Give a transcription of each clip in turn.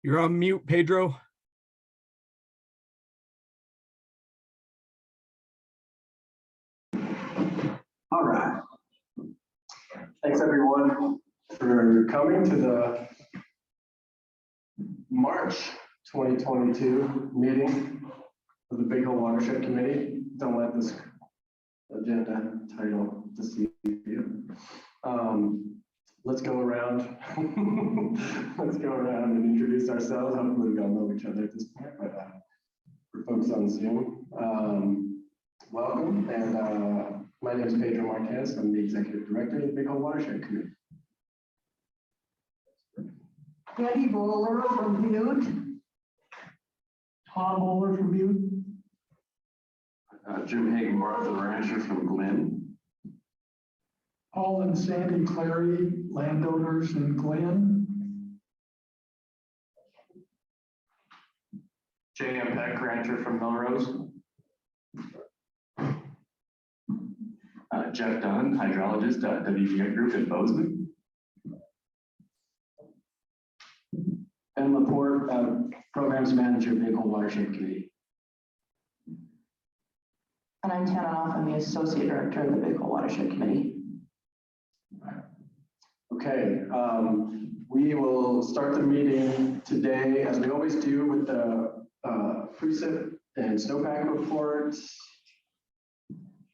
You're on mute, Pedro. All right. Thanks everyone for coming to the March 2022 meeting of the Big Hole Watershed Committee. Don't let this agenda title deceive you. Let's go around. Let's go around and introduce ourselves. Hopefully we all know each other at this point, but for folks on Zoom, welcome. And my name is Pedro Marquez. I'm the Executive Director of the Big Hole Watershed Committee. Betty Bowler from Butte. Tom Bowler from Butte. Jim Hagen, Martha Rancher from Glen. Paul and Sandy Clary, landowners in Glen. J.M. Peck, Rancher from Melrose. Jeff Dunn, hydrologist at WGA Group in Bozeman. Ben Laporte, Programs Manager, Big Hole Watershed Committee. And I'm Tana Off. I'm the Associate Director of the Big Hole Watershed Committee. Okay, we will start the meeting today, as we always do, with the Precip and Snowpack reports.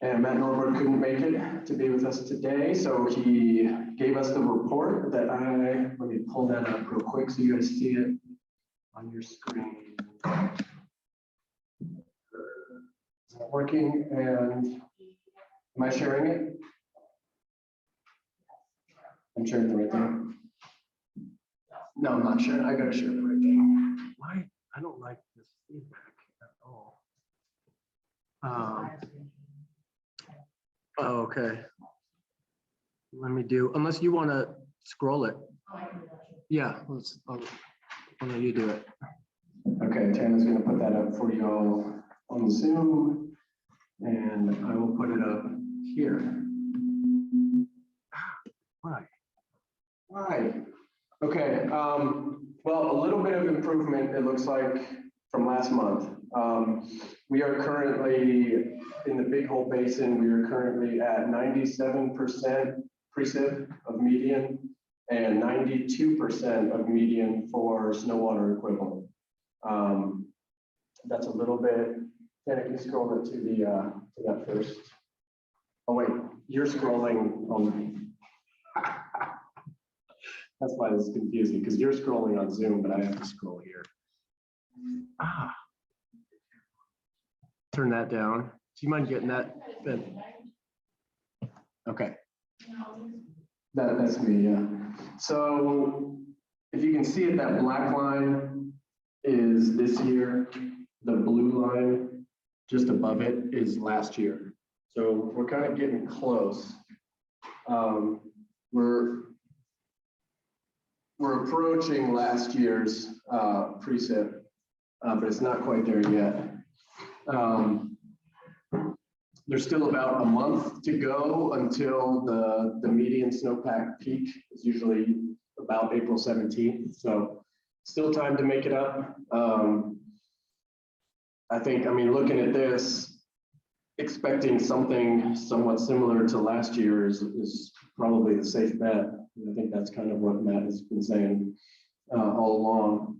And Matt Norwood couldn't make it to be with us today, so he gave us the report that let me pull that up real quick so you guys see it on your screen. Is that working? And am I sharing it? I'm sharing the right thing. No, I'm not sharing. I gotta share the right thing. Why? I don't like this feedback at all. Oh, okay. Let me do, unless you want to scroll it. Yeah, I'll let you do it. Okay, Tana's gonna put that up for you all on Zoom, and I will put it up here. Why? Why? Okay, well, a little bit of improvement, it looks like, from last month. We are currently in the Big Hole Basin, we are currently at 97% precip of median and 92% of median for snow water equivalent. That's a little bit, Tana, can you scroll it to that first? Oh wait, you're scrolling on. That's why this is confusing, because you're scrolling on Zoom, but I have to scroll here. Turn that down. Do you mind getting that? Okay. That's me, yeah. So if you can see it, that black line is this year. The blue line just above it is last year. So we're kind of getting close. We're approaching last year's precip, but it's not quite there yet. There's still about a month to go until the median snowpack peak is usually about April 17th. So still time to make it up. I mean, looking at this, expecting something somewhat similar to last year is probably the safe bet. I think that's kind of what Matt has been saying all along.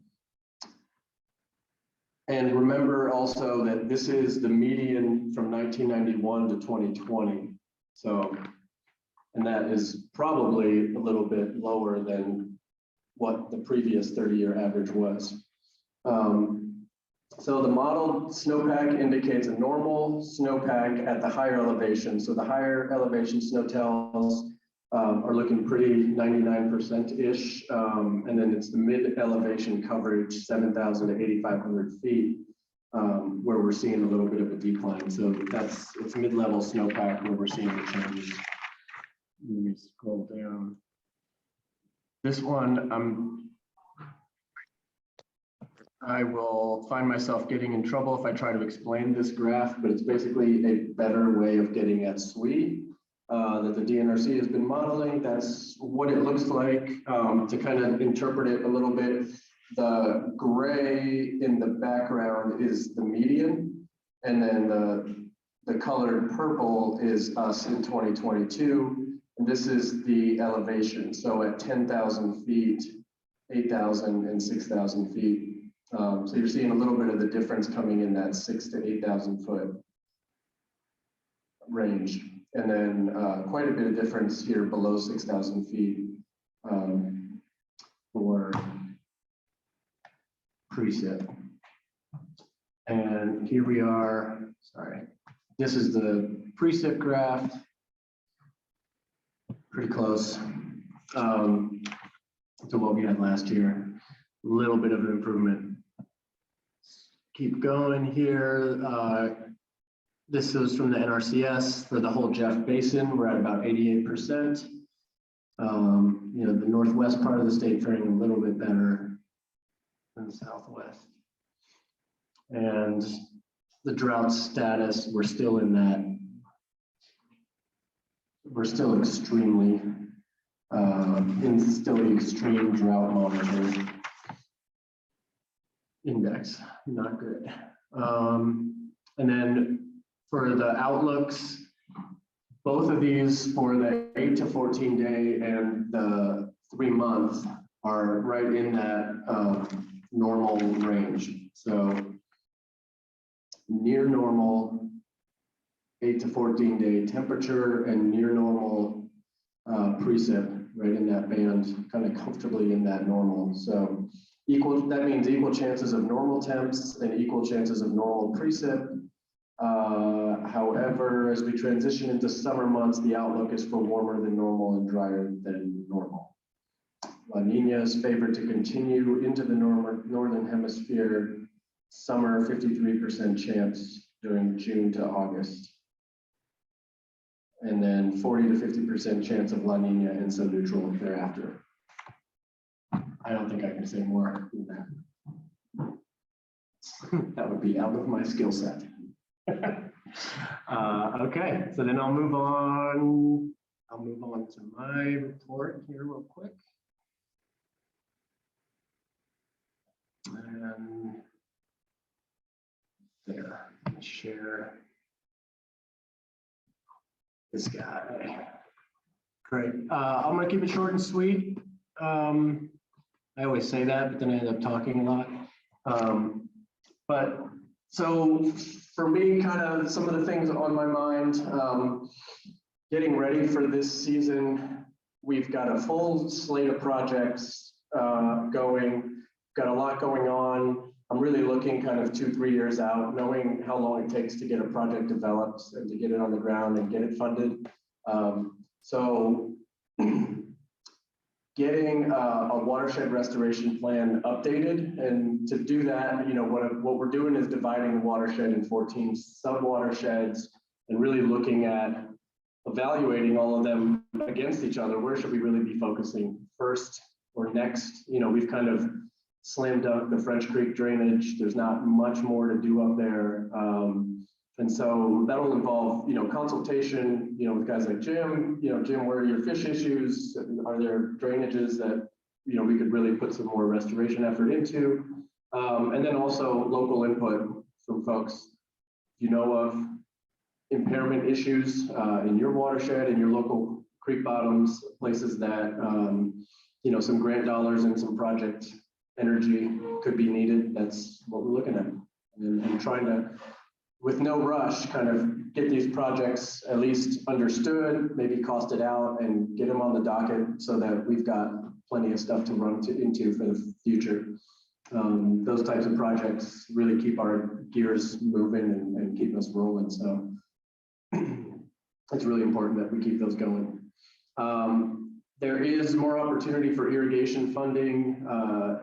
And remember also that this is the median from 1991 to 2020. So, and that is probably a little bit lower than what the previous 30-year average was. So the modeled snowpack indicates a normal snowpack at the higher elevation. So the higher elevation snow tells are looking pretty 99%-ish. And then it's the mid elevation coverage, 7,000 to 8,500 feet, where we're seeing a little bit of a decline. So it's mid-level snowpack where we're seeing the change. Let me scroll down. This one, I will find myself getting in trouble if I try to explain this graph, but it's basically a better way of getting at SWE that the DNRC has been modeling. That's what it looks like. To kind of interpret it a little bit, The gray in the background is the median, and then the colored purple is us in 2022, and this is the elevation. So at 10,000 feet, 8,000 and 6,000 feet. So you're seeing a little bit of the difference coming in that 6,000 to 8,000 foot range. And then quite a bit of difference here below 6,000 feet for precip. And here we are, sorry, this is the precip graph. Pretty close to what we had last year. A little bit of an improvement. Keep going here. This is from the NRCS for the whole Jeff Basin. We're at about 88%. You know, the northwest part of the state faring a little bit better than the southwest. And the drought status, we're still in that. We're still extremely, still the extreme drought monitor index, not good. And then for the outlooks, both of these for the 8 to 14 day and the 3 month are right in that normal range. So near normal 8 to 14 day temperature and near normal precip, right in that band, kind of comfortably in that normal. So that means equal chances of normal temps and equal chances of normal precip. However, as we transition into summer months, the outlook is for warmer than normal and drier than normal. La Nina is favored to continue into the northern hemisphere. Summer, 53% chance during June to August. And then 40 to 50% chance of La Nina and some neutral thereafter. I don't think I can say more than that. That would be out of my skill set. Okay, so then I'll move on to my report here real quick. And there, share this guy. Great. I'm going to keep it short and sweet. I always say that, but then I end up talking a lot. But so for me, kind of some of the things on my mind, getting ready for this season, we've got a full slate of projects going, got a lot going on. I'm really looking kind of 2-3 years out, knowing how long it takes to get a project developed and to get it on the ground and get it funded. So getting a watershed restoration plan updated, and to do that, you know, what we're doing is dividing the watershed in 14 sub-watersheds and really looking at evaluating all of them against each other. Where should we really be focusing first or next? You know, we've kind of slammed dunk the French Creek drainage. There's not much more to do up there. And so that'll involve, you know, consultation, you know, with guys like Jim, you know, Jim, where are your fish issues? Are there drainages that, you know, we could really put some more restoration effort into? And then also local input from folks, you know, of impairment issues in your watershed, in your local creek bottoms, places that, you know, some grant dollars and some project energy could be needed. That's what we're looking at, and trying to, with no rush, kind of get these projects at least understood, maybe costed out, and get them on the docket so that we've got plenty of stuff to run into for the future. Those types of projects really keep our gears moving and keep us rolling. So it's really important that we keep those going. There is more opportunity for irrigation funding,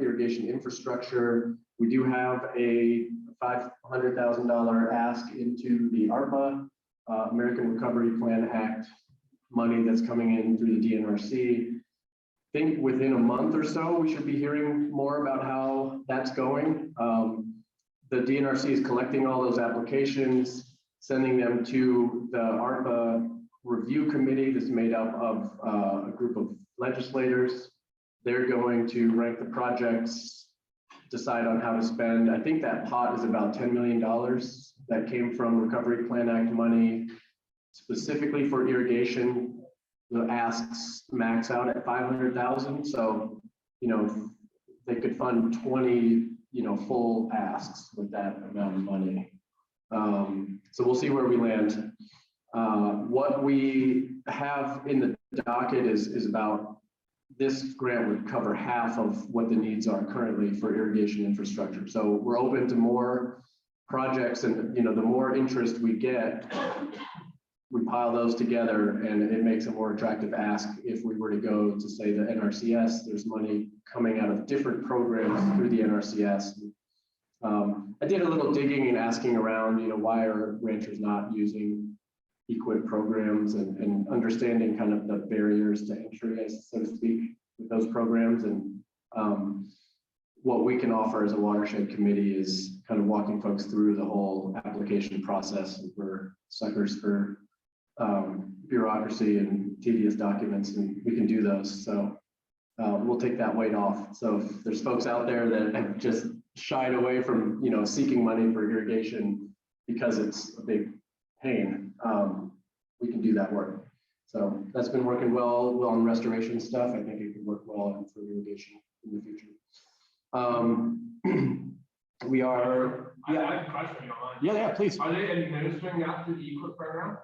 irrigation infrastructure. We do have a $500,000 ask into the ARPA, American Recovery Plan Act money that's coming in through the DNRC. I think within a month or so, we should be hearing more about how that's going. The DNRC is collecting all those applications, sending them to the ARPA review committee that's made up of a group of legislators. They're going to rank the projects decide on how to spend. I think that pot is about $10 million that came from Recovery Plan Act money specifically for irrigation. The asks max out at 500,000. So, you know, they could fund 20, you know, full asks with that amount of money. So we'll see where we land. What we have in the docket is about, this grant would cover half of what the needs are currently for irrigation infrastructure. So we're open to more projects, and you know, the more interest we get, we pile those together, and it makes a more attractive ask. If we were to go to say the NRCS, there's money coming out of different programs through the NRCS. I did a little digging and asking around, you know, why are ranchers not using EQIP programs, and understanding kind of the barriers to entry, so to speak, with those programs. And what we can offer as a watershed committee is kind of walking folks through the whole application process. We're suckers for bureaucracy and tedious documents, and we can do those. So we'll take that weight off. So if there's folks out there that have just shied away from, you know, seeking money for irrigation because it's a big pain, we can do that work. So that's been working well on restoration stuff. I think it could work well for irrigation in the future. We are. I have a question, if you don't mind. Yeah, please. Are they administering that through the EQIP program?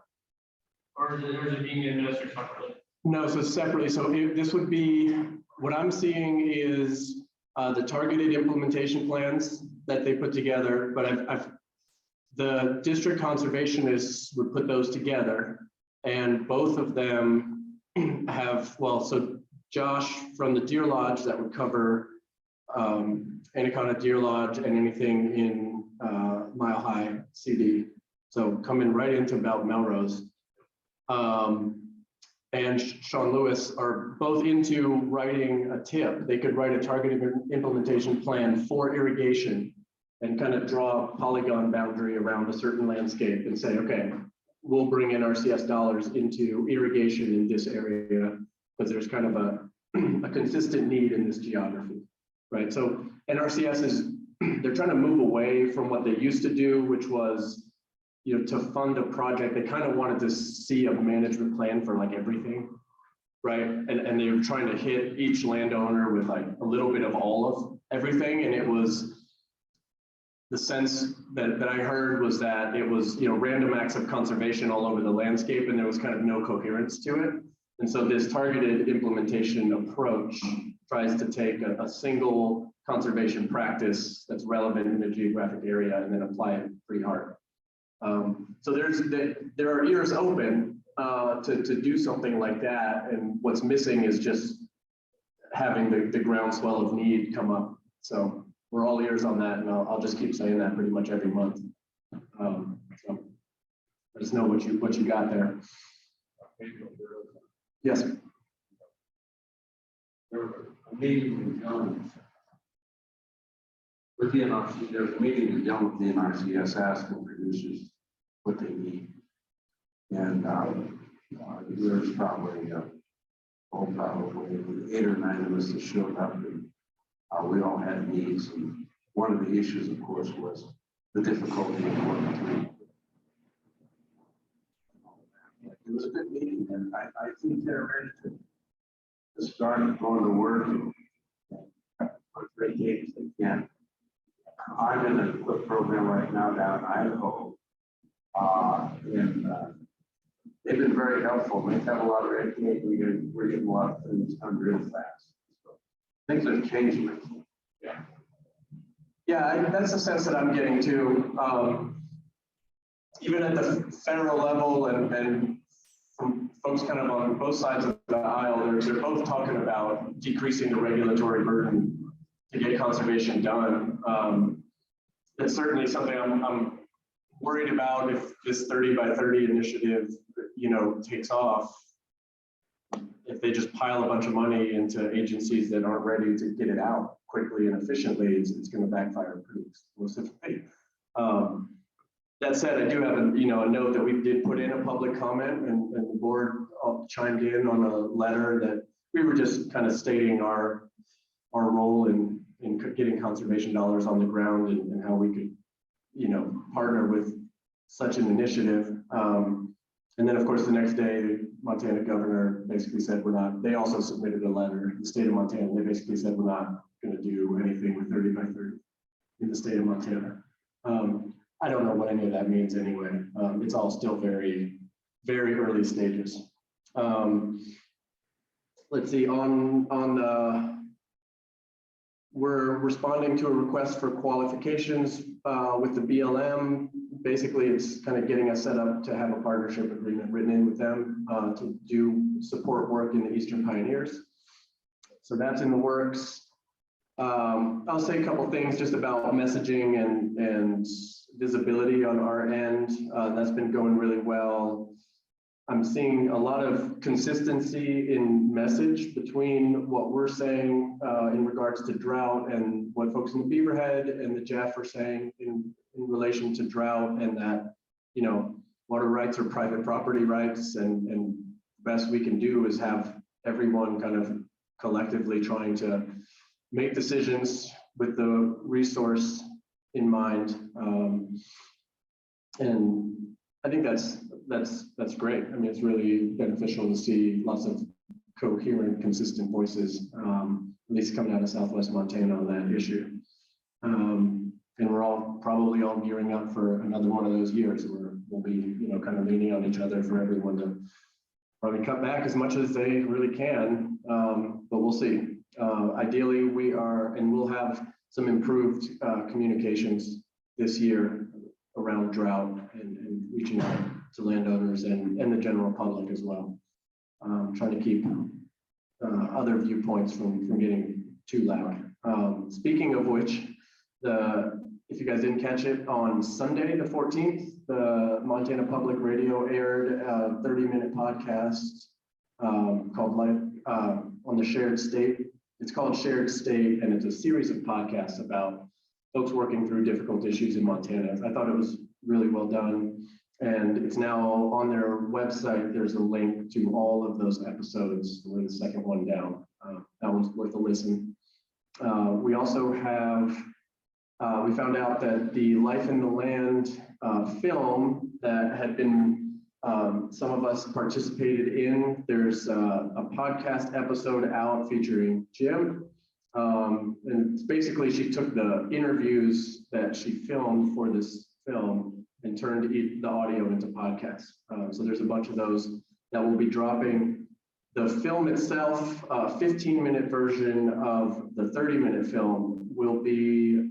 Or is it being administered separately? No, so separately. So this would be, what I'm seeing is the targeted implementation plans that they put together, but the district conservationists would put those together, and both of them have, well, so Josh from the Deer Lodge, that would cover Anaconda Deer Lodge and anything in Mile High CD. So coming right into about Melrose. And Sean Lewis are both into writing a tip. They could write a targeted implementation plan for irrigation and kind of draw a polygon boundary around a certain landscape and say, okay, we'll bring NRCS dollars into irrigation in this area because there's kind of a consistent need in this geography, right? So NRCS is, they're trying to move away from what they used to do, which was, you know, to fund a project. They kind of wanted to see a management plan for like everything, right? And they were trying to hit each landowner with like a little bit of all of everything. And it was, the sense that I heard was that it was, you know, random acts of conservation all over the landscape, and there was kind of no coherence to it. And so this targeted implementation approach tries to take a single conservation practice that's relevant in the geographic area and then apply it pretty hard. So there are ears open to do something like that, and what's missing is just having the groundswell of need come up. So we're all ears on that, and I'll just keep saying that pretty much every month. So let us know what you got there. Yes. There was a meeting with the NRC. There's a meeting with the NRCS asking producers what they need, and there's probably 8 or 9 of us that showed up, and we all had needs. And one of the issues, of course, was the difficulty of working through. It was a good meeting, and I think they're ready to start going to work and put great games they can. I'm in a equip program right now down in Idaho, and they've been very helpful. They have a lot of red tape. We're getting a lot of things done real fast. So things are changing. Yeah, that's the sense that I'm getting too. Even at the federal level and from folks kind of on both sides of the aisle, they're both talking about decreasing the regulatory burden to get conservation done. That's certainly something I'm worried about if this 30 by 30 initiative, you know, takes off. If they just pile a bunch of money into agencies that aren't ready to get it out quickly and efficiently, it's going to backfire pretty explosively. That said, I do have a note that we did put in a public comment, and the board chimed in on a letter that we were just kind of stating our our role in getting conservation dollars on the ground and how we could, partner with such an initiative. And then of course, the next day, the Montana governor basically said they also submitted a letter, the state of Montana, they basically said we're not gonna do anything with 30 by 30 in the state of Montana. I don't know what any of that means anyway. It's all still very, very early stages. Let's see, we're responding to a request for qualifications with the BLM. Basically, it's kind of getting us set up to have a partnership agreement written in with them to do support work in the Eastern Pioneers. So that's in the works. I'll say a couple things just about messaging and visibility on our end. That's been going really well. I'm seeing a lot of consistency in message between what we're saying in regards to drought and what folks in the Beaverhead and the Jeff are saying in relation to drought, and that, water rights are private property rights, and the best we can do is have everyone kind of collectively trying to make decisions with the resource in mind. And I think that's great. I mean, it's really beneficial to see lots of coherent, consistent voices, at least coming out of Southwest Montana on that issue. And we're probably all gearing up for another one of those years where we'll be, kind of leaning on each other for everyone to probably cut back as much as they really can. But we'll see. Ideally, we'll have some improved communications this year around drought and reaching out to landowners and the general public as well. Trying to keep other viewpoints from getting too loud. Speaking of which, if you guys didn't catch it, on Sunday, the 14th, the Montana Public Radio aired a 30-minute podcast called on the Shared State. It's called Shared State, and it's a series of podcasts about folks working through difficult issues in Montana. I thought it was really well done, and it's now on their website. There's a link to all of those episodes. We're the second one down. That one's worth a listen. We also have, we found out that the Life in the Land film that had been, some of us participated in, there's a podcast episode out featuring Jim. And it's basically, she took the interviews that she filmed for this film and turned the audio into podcasts. So there's a bunch of those that will be dropping. The film itself, a 15-minute version of the 30-minute film, will be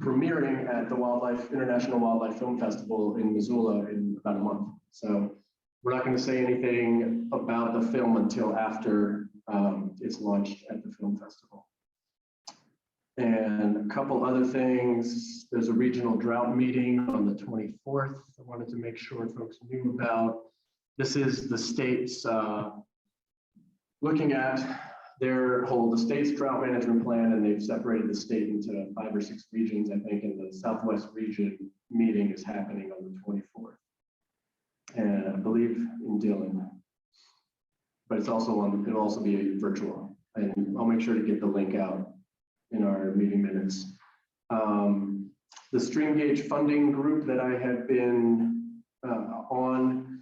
premiering at the International Wildlife Film Festival in Missoula in about a month. So we're not going to say anything about the film until after it's launched at the film festival. And a couple other things. There's a regional drought meeting on the 24th. I wanted to make sure folks knew about. This is the state's looking at the state's drought management plan, and they've separated the state into 5 or 6 regions, I think, and the Southwest region meeting is happening on the 24th. And I believe in Dillon, but it'll also be virtual, and I'll make sure to get the link out in our meeting minutes. The stream gauge funding group that I have been on,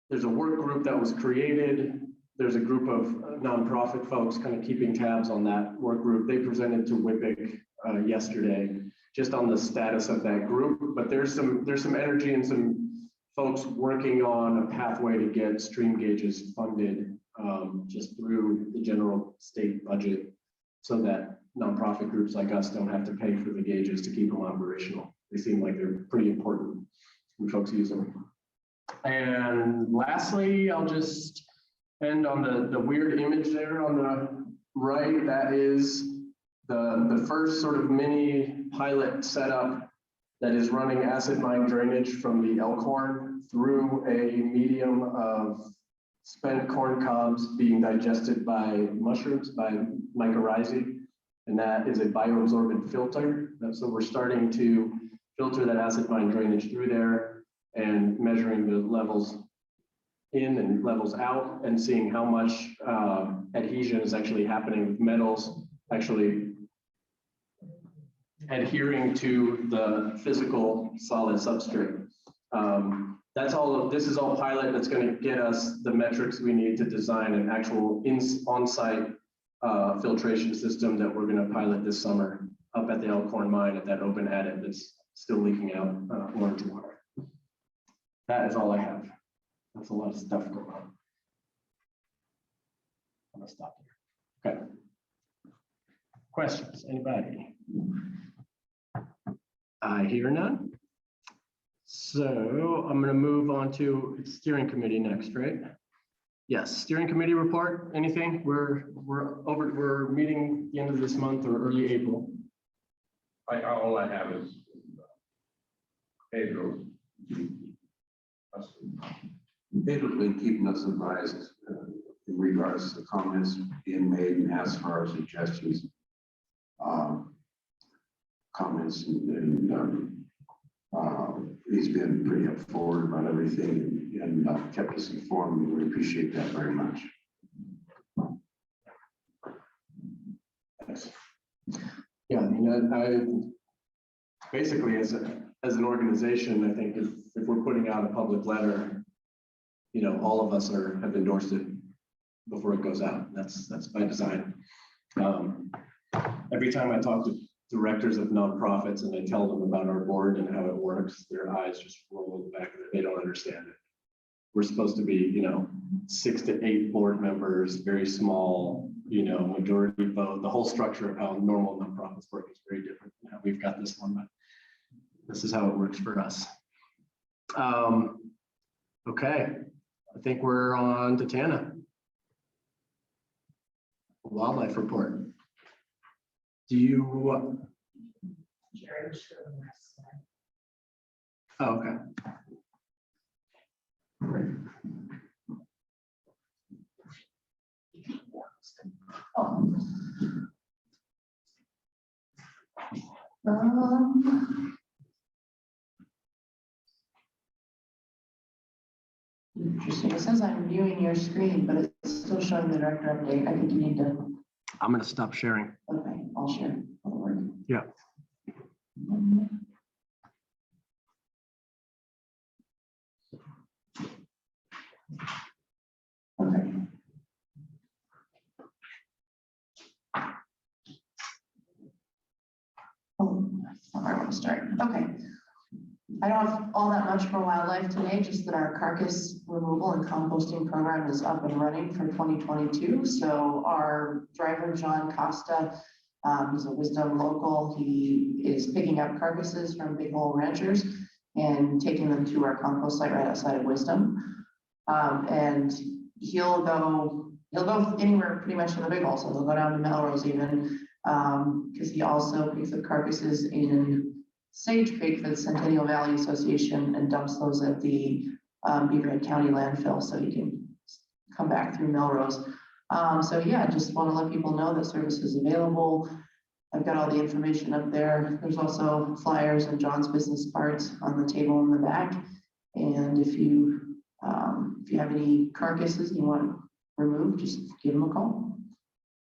there's a work group that was created. There's a group of nonprofit folks kind of keeping tabs on that work group. They presented to WIPIC yesterday just on the status of that group, but there's some energy and some folks working on a pathway to get stream gauges funded just through the general state budget, so that nonprofit groups like us don't have to pay for the gauges to keep them operational. They seem like they're pretty important when folks use them. And lastly, I'll just end on the weird image there on the right. That is the first sort of mini pilot setup that is running acid mine drainage from the Elkhorn through a medium of spent corn cobs being digested by mushrooms, by mycorrhizae, and that is a bioabsorbent filter. So we're starting to filter that acid mine drainage through there and measuring the levels in and levels out, and seeing how much adhesion is actually happening with metals, actually adhering to the physical solid substrate. That's all. This is all pilot that's going to get us the metrics we need to design an actual on-site filtration system that we're going to pilot this summer up at the Elkhorn mine at that open adit that's still leaking out orange water. That is all I have. That's a lot of stuff going on. I'm gonna stop there. Okay. Questions, anybody? I hear none. So I'm gonna move on to steering committee next, right? Yes, steering committee report, anything? We're meeting the end of this month or early April. All I have is Pedro. Pedro's been keeping us advised in regards to the comments being made and as far as suggestions, comments, and he's been pretty up forward about everything and kept us informed, and we appreciate that very much. Thanks. Yeah, I basically as an organization, I think if we're putting out a public letter, all of us have endorsed it before it goes out. That's by design. Every time I talk to directors of nonprofits and I tell them about our board and how it works, their eyes just roll in the back of it. They don't understand it. We're supposed to be, 6 to 8 board members, very small, majority vote. The whole structure of how normal nonprofits work is very different than how we've got this one, but this is how it works for us. Okay, I think we're on to Tana. Wildlife report. Do you? Oh, okay. Great. Interesting. It says I'm viewing your screen, but it's still showing the director update. I think you need to. I'm going to stop sharing. Okay, I'll share. That'll work. Yeah. Okay. Oh, that's not where I want to start. Okay. I don't have all that much for wildlife today, just that our carcass removal and composting program is up and running for 2022. So our driver, John Costa, he's a Wisdom local. He is picking up carcasses from big hole ranchers and taking them to our compost site right outside of Wisdom. And he'll go anywhere pretty much in the big hole. So he'll go down to Melrose even, because he also picks up carcasses in Sage Creek for the Centennial Valley Association and dumps those at the Beaverhead County landfill, so he can come back through Melrose. So yeah, just want to let people know that service is available. I've got all the information up there. There's also flyers and John's business cards on the table in the back. And if you have any carcasses you want removed, just give him a call.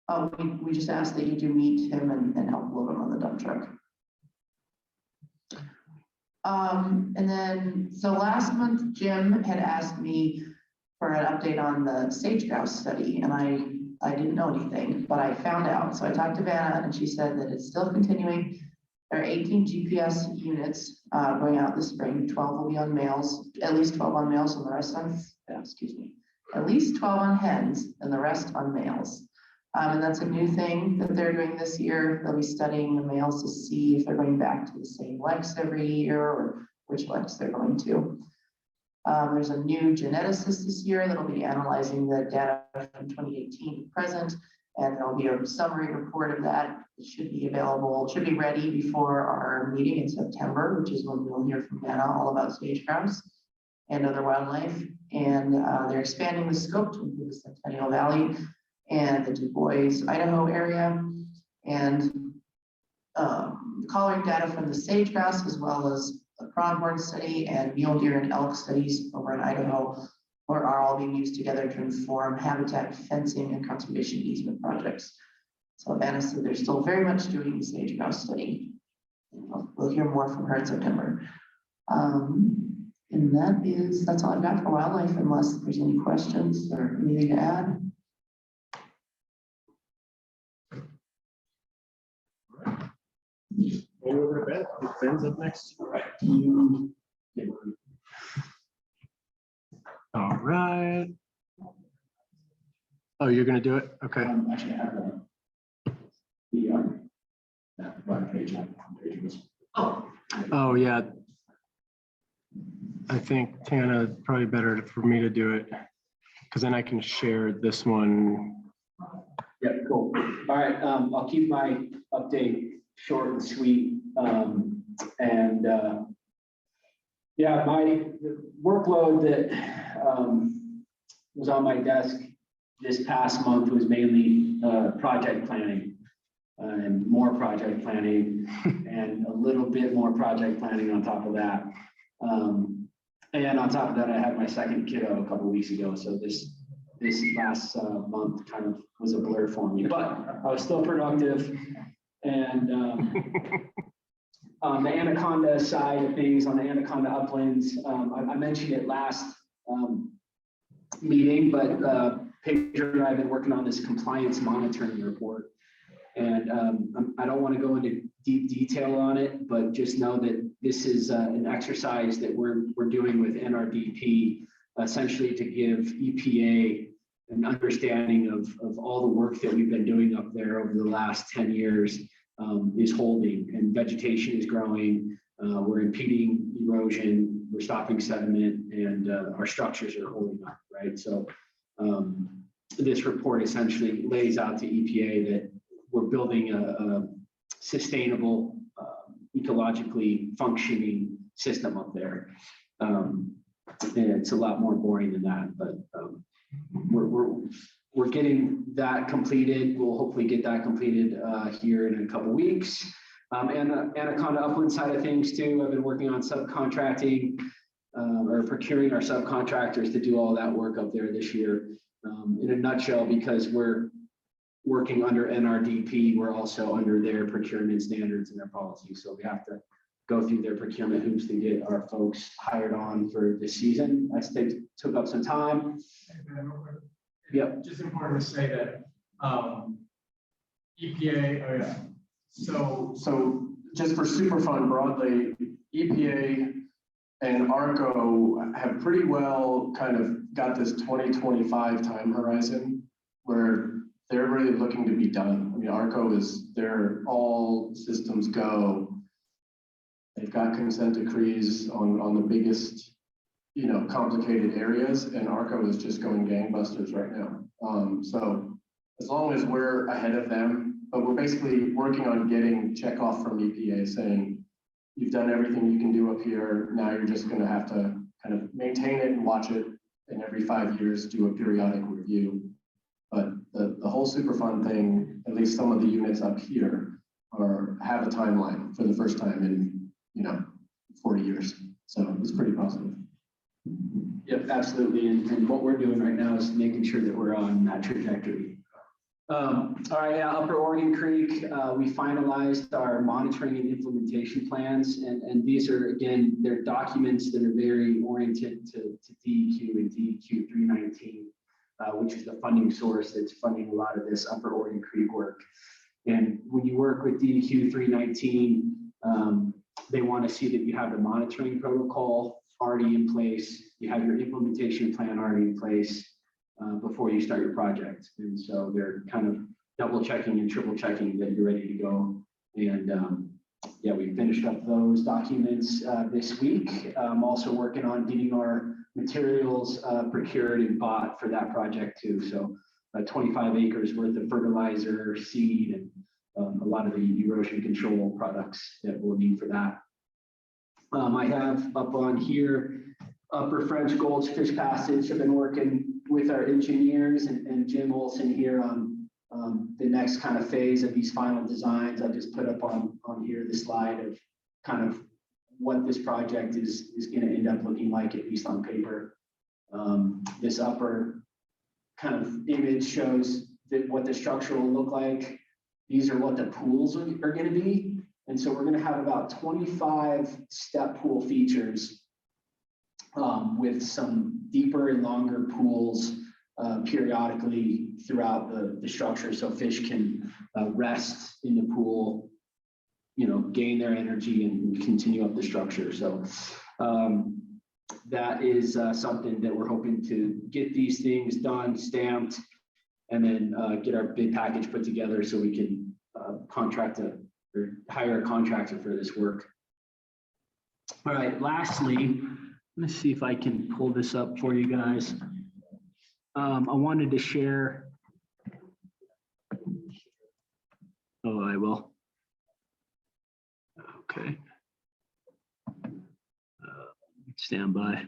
Oh, we just ask that you do meet him and help load him on the dump truck. And then, so last month, Jim had asked me for an update on the sage grouse study, and I didn't know anything, but I found out. So I talked to Vanna, and she said that it's still continuing. There are 18 GPS units going out this spring. 12 will be on males, at least 12 on males, and the rest on, at least 12 on hens, and the rest on males. And that's a new thing that they're doing this year. They'll be studying the males to see if they're going back to the same leks every year or which leks they're going to. There's a new geneticist this year that'll be analyzing the data from 2018 to present, and there'll be a summary report of that. It should be available, should be ready before our meeting in September, which is when we'll hear from Vanna all about sage grouse and other wildlife. And they're expanding the scope to include the Centennial Valley and the Du Bois, Idaho area, and collaring data from the sage grouse, as well as the pronghorn study and mule deer and elk studies over in Idaho or are all being used together to inform habitat fencing and conservation easement projects. So Anna said they're still very much doing the sage grouse study. We'll hear more from her in September. And that's all I've got for wildlife, unless there's any questions or anything to add. Over to Ben. Ben's up next. All right. Oh, you're gonna do it? Okay. Actually, I have that one page on page was. Oh, yeah. I think Tana, probably better for me to do it, because then I can share this one. Yeah, cool. All right, I'll keep my update short and sweet. Yeah, my workload that was on my desk this past month was mainly project planning and more project planning and a little bit more project planning on top of that. And on top of that, I had my second kiddo a couple of weeks ago. So this last month kind of was a blur for me, but I was still productive. And on the Anaconda side of things, on the Anaconda uplands, I mentioned it last meeting, but Pedro and I have been working on this compliance monitoring report. And I don't want to go into deep detail on it, but just know that this is an exercise that we're doing with NRDP, essentially to give EPA an understanding of all the work that we've been doing up there over the last 10 years is holding, and vegetation is growing. We're impeding erosion, we're stopping sediment, and our structures are holding up, right? So this report essentially lays out to EPA that we're building a sustainable, ecologically functioning system up there. And it's a lot more boring than that, but we're getting that completed. We'll hopefully get that completed here in a couple weeks. And the Anaconda upland side of things too, I've been working on subcontracting or procuring our subcontractors to do all that work up there this year. In a nutshell, because we're working under NRDP, we're also under their procurement standards and their policies. So we have to go through their procurement hoops to get our folks hired on for this season. That's took up some time. Yep. Just important to say that EPA, So just for Superfund broadly, EPA and ARCO have pretty well kind of got this 2025 time horizon where they're really looking to be done. I mean, ARCO is, they're all systems go. They've got consent decrees on the biggest, complicated areas, and ARCO is just going gangbusters right now. So as long as we're ahead of them, but we're basically working on getting checkoff from EPA saying, you've done everything you can do up here. Now you're just going to have to kind of maintain it and watch it, and every 5 years do a periodic review. But the whole Superfund thing, at least some of the units up here, have a timeline for the first time in 40 years. So it's pretty positive. Yep, absolutely. And what we're doing right now is making sure that we're on that trajectory. All right, yeah, Upper Oregon Creek, we finalized our monitoring and implementation plans. And these are, again, they're documents that are very oriented to DEQ and DEQ 319, which is the funding source that's funding a lot of this Upper Oregon Creek work. And when you work with DEQ 319, they want to see that you have the monitoring protocol already in place, you have your implementation plan already in place before you start your project. And so they're kind of double checking and triple checking that you're ready to go. And yeah, we finished up those documents this week. I'm also working on getting our materials procured and bought for that project too. So 25 acres worth of fertilizer, seed, and a lot of the erosion control products that we'll need for that. I have up on here, Upper French Gulch Fish Passage. I've been working with our engineers and Jim Olson here on the next kind of phase of these final designs. I just put up on here the slide of kind of what this project is going to end up looking like, at least on paper. This upper kind of image shows what the structure will look like. These are what the pools are going to be. And so we're going to have about 25 step pool features with some deeper and longer pools periodically throughout the structure, so fish can rest in the pool, you know, gain their energy and continue up the structure. So that is something that we're hoping to get these things done, stamped, and then get our bid package put together so we can or hire a contractor for this work. All right, lastly, let's see if I can pull this up for you guys. I wanted to share. Oh, I will. Okay. Stand by.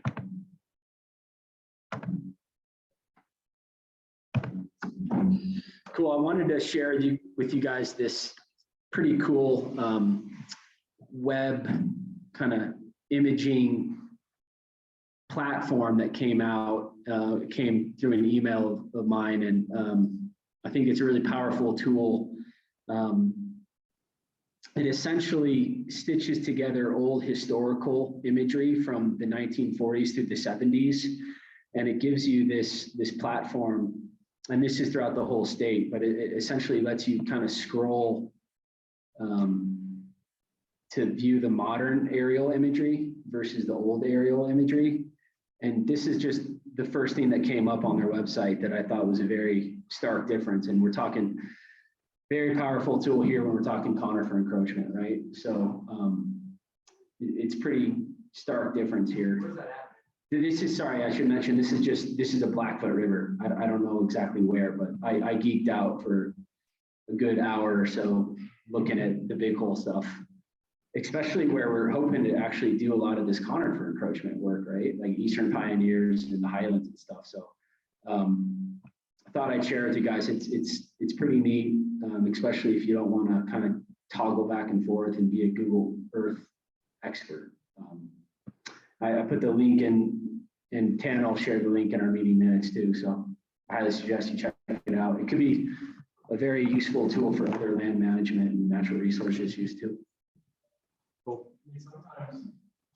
Cool. I wanted to share with you guys this pretty cool web kind of imaging platform that came out. It came through an email of mine, and I think it's a really powerful tool. It essentially stitches together old historical imagery from the 1940s through the 70s, and it gives you this platform, and this is throughout the whole state, but it essentially lets you kind of scroll to view the modern aerial imagery versus the old aerial imagery. And this is just the first thing that came up on their website that I thought was a very stark difference. And we're talking very powerful tool here when we're talking conifer encroachment, right? So it's pretty stark difference here. Where's that at? This is, sorry, I should mention, this is a Blackfoot River. I don't know exactly where, but I geeked out for a good hour or so looking at the big hole stuff, especially where we're hoping to actually do a lot of this conifer encroachment work, right? Like Eastern Pioneers and the Highlands and stuff. So I thought I'd share it with you guys. It's pretty neat, especially if you don't want to kind of toggle back and forth and be a Google Earth expert. I put the link in, and Tan will share the link in our meeting minutes too. So I highly suggest you check it out. It could be a very useful tool for other land management and natural resource issues too. Cool. Sometimes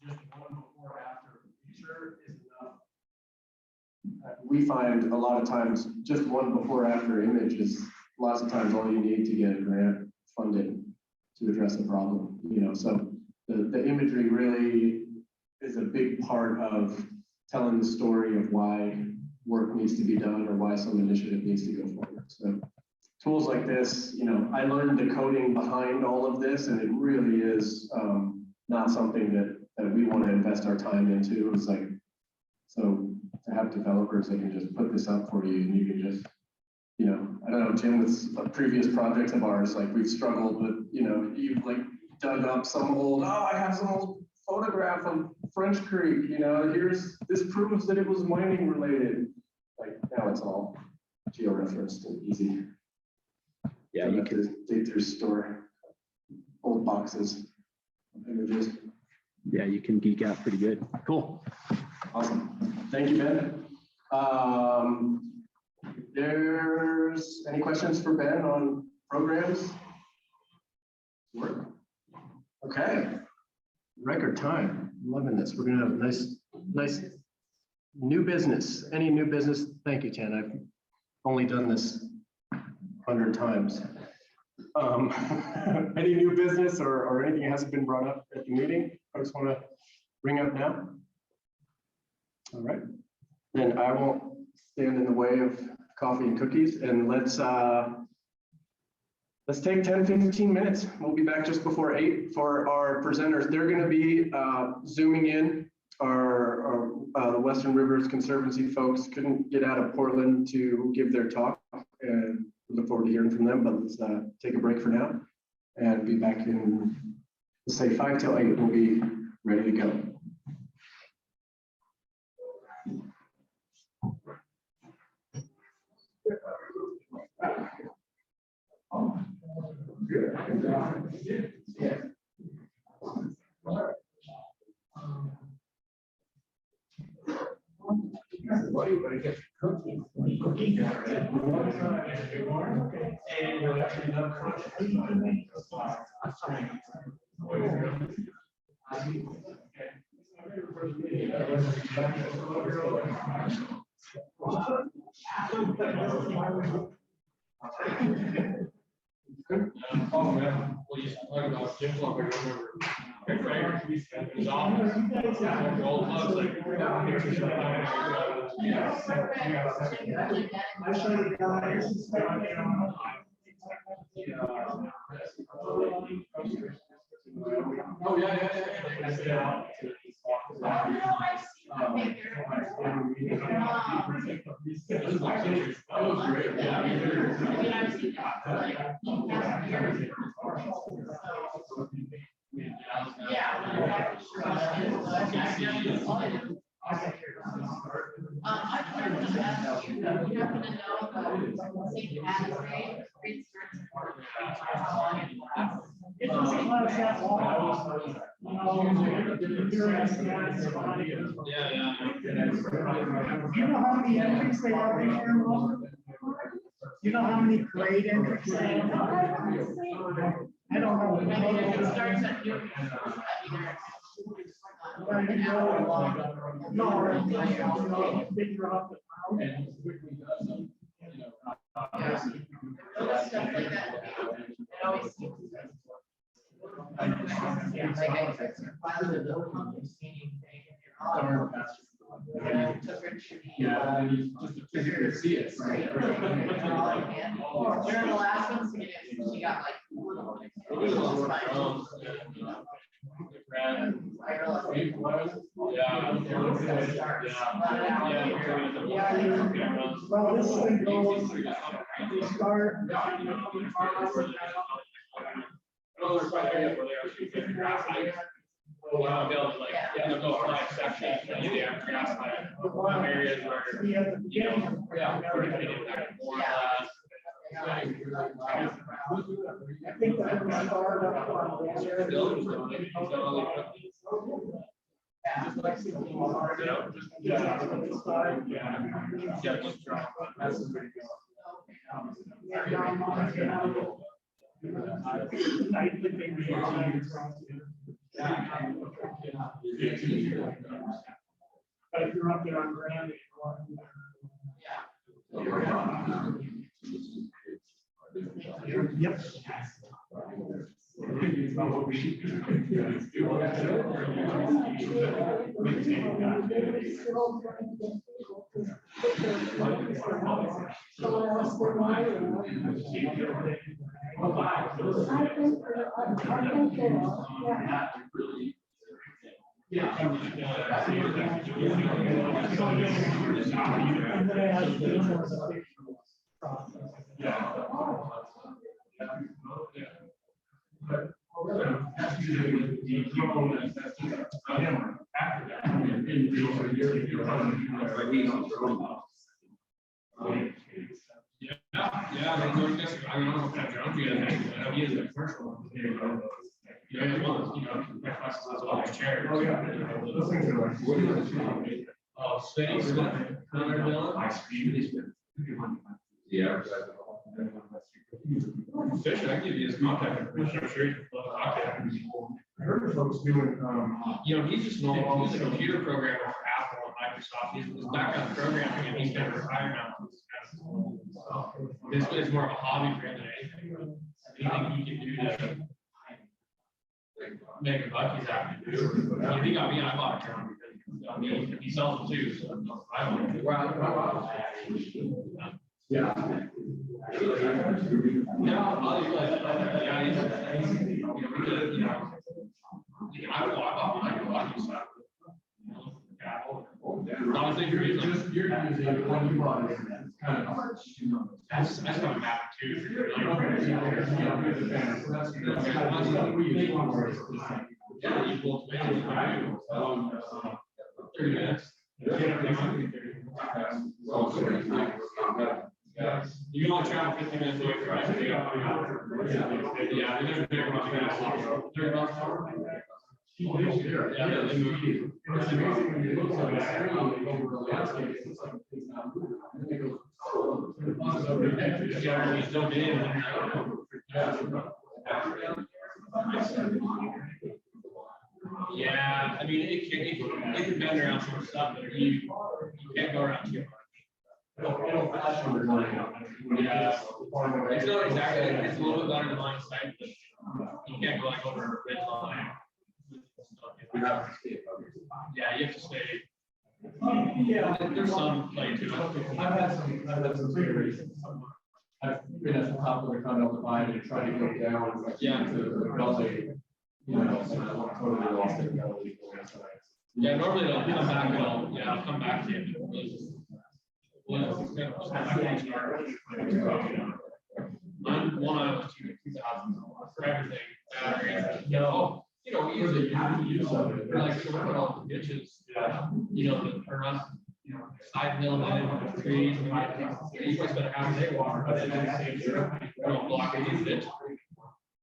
just one before after picture is enough. We find a lot of times just one before after image is lots of times all you need to get a grant funded to address a problem, you know. So the imagery really is a big part of telling the story of why work needs to be done or why some initiative needs to go forward. So tools like this, you know, I learned the coding behind all of this, and it really is not something that we want to invest our time into. It's like, so to have developers that can just put this up for you, and you can just, you know, I don't know, Tim, with previous projects of ours, like we've struggled with, you know, you've like dug up some old, oh, I have some old photograph of French Creek, you know, this proves that it was mining related. Like now it's all georeferenced and easy. Yeah, you can dig through store old boxes of images. Yeah, you can geek out pretty good. Cool. Awesome. Thank you, Ben. If there's any questions for Ben on programs? Work. Okay. Record time. I'm loving this. We're gonna have nice new business. Any new business? Thank you, Tan. I've only done this 100 times. Any new business or anything that hasn't been brought up at the meeting? I just want to bring up now. All right, then I won't stand in the way of coffee and cookies, and let's take 10-15 minutes. We'll be back just before 8 for our presenters. They're going to be zooming in. The Western Rivers Conservancy folks couldn't get out of Portland to give their talk, and we look forward to hearing from them. But let's take a break for now and be back in, let's say 5 till 8. We'll be ready to go. Oh, man. Well, you talk about Jim's like, I remember. His office. The old clubs, like. Oh, yeah. You know how many entries they have this year? You know how many grade entries they have? I don't know. It starts at noon. No, big drop. Stuff like that. It always seems. Like I filed a bill on the scanning thing. Yeah, you just see it. Right. One of the last ones to get it, she got like. Well, this thing goes, we start. Well, they'll like, they'll go fly sections, and they have grass land. Areas where, you know, we're gonna get back and forth. I think that we start up on there. But if you're up there on ground. Yep. Yeah, I don't know what kind of drone you guys have. I know he is a commercial one. Yeah, well, you know, that's all their chairs. Oh, yeah. Those things are like, what do you? Oh, space. Yeah. Fisher, I give you his contact information. I'm sure you can contact him. I heard of folks doing, You know, he's just, he's a computer programmer for Apple and Microsoft. He's background programming and he's kind of retired now. It's more of a hobby for him than anything. Anything he can do to make a buck, he's happy to do. If he got me, I bought a drone because, I mean, he sells them too, so I want to. yeah. No, yeah, he's, you know, because, you know, I bought my stuff. You're using one you bought. Kind of. That's kind of map too. Yeah, you both made it. 30 minutes. You can only travel 50 minutes away from it. Yeah, they never do much fast. 30 miles an hour. Yeah, they move. It's amazing when you look at it over the landscape. It's like it's not moving. Yeah, I mean, it can bend around some stuff, but you can't go around too much. Yeah, it's not exactly, it's a little bit better than line of sight, but you can't go like over a ridge line. Yeah, you have to stay. Yeah, there's some play to it. I've had some situations. I've been at the top of the Continental Divide and tried to go down. Yeah. To the gully, you know, and I totally lost it. Yeah, normally they'll come back and they'll come back to you. One island, 2,000 for everything. No, you know, we usually use of it. Like, so we're putting all the ditches, you know, that are not, you know, side milling in with trees. You usually spend half a day walking, but then blocking these ditches.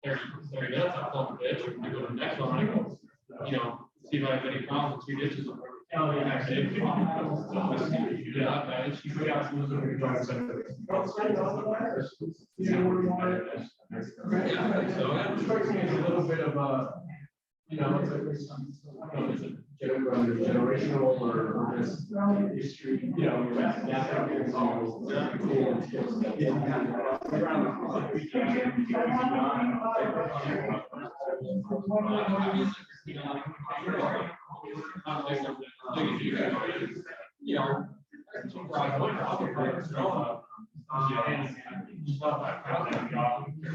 30 minutes, I'll pull the ditch, and I go to the next one, I go, you know, see if I have any problems with 2 ditches. Oh, yeah, actually. It strikes me as a little bit of a, you know, it's a generational or just history, you know, You know,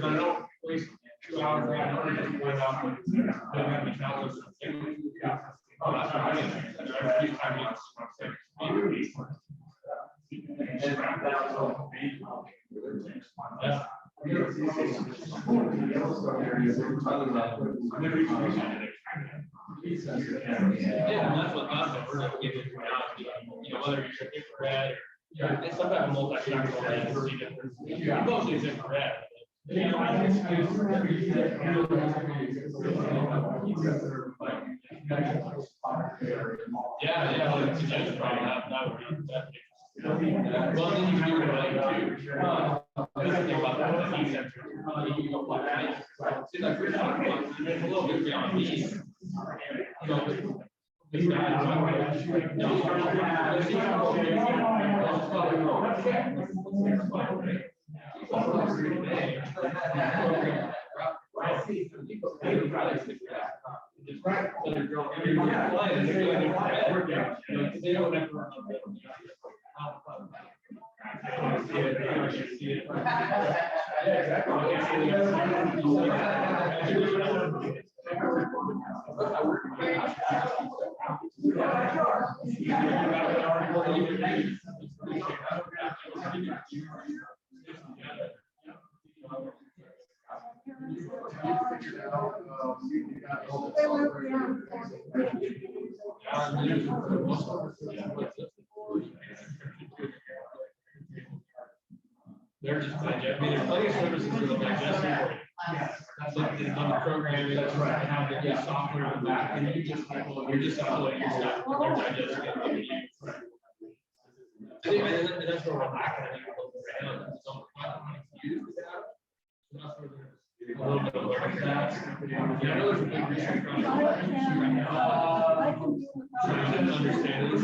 I don't waste 2 hours around. Yeah, and that's what we're not giving, you know, whether you're infrared or it's some kind of multi-factor lens, mostly it's infrared. Yeah, well, it's just probably that would be that. Well, then you can do it like too. Think about that, the heat sensor. You go like that. See, like we're not, it's a little bit beyond these. You know, it's not. They're just digest. I mean, there's plenty of services that will digest it. That's like the programming. That's right. Have the software on the back, and you're just uploading your stuff, and they're digesting it. I think that's where we're lacking. I think around some use that. That's where there's a little bit of learning that. Yeah, I know there's a big research on right now. Understand it.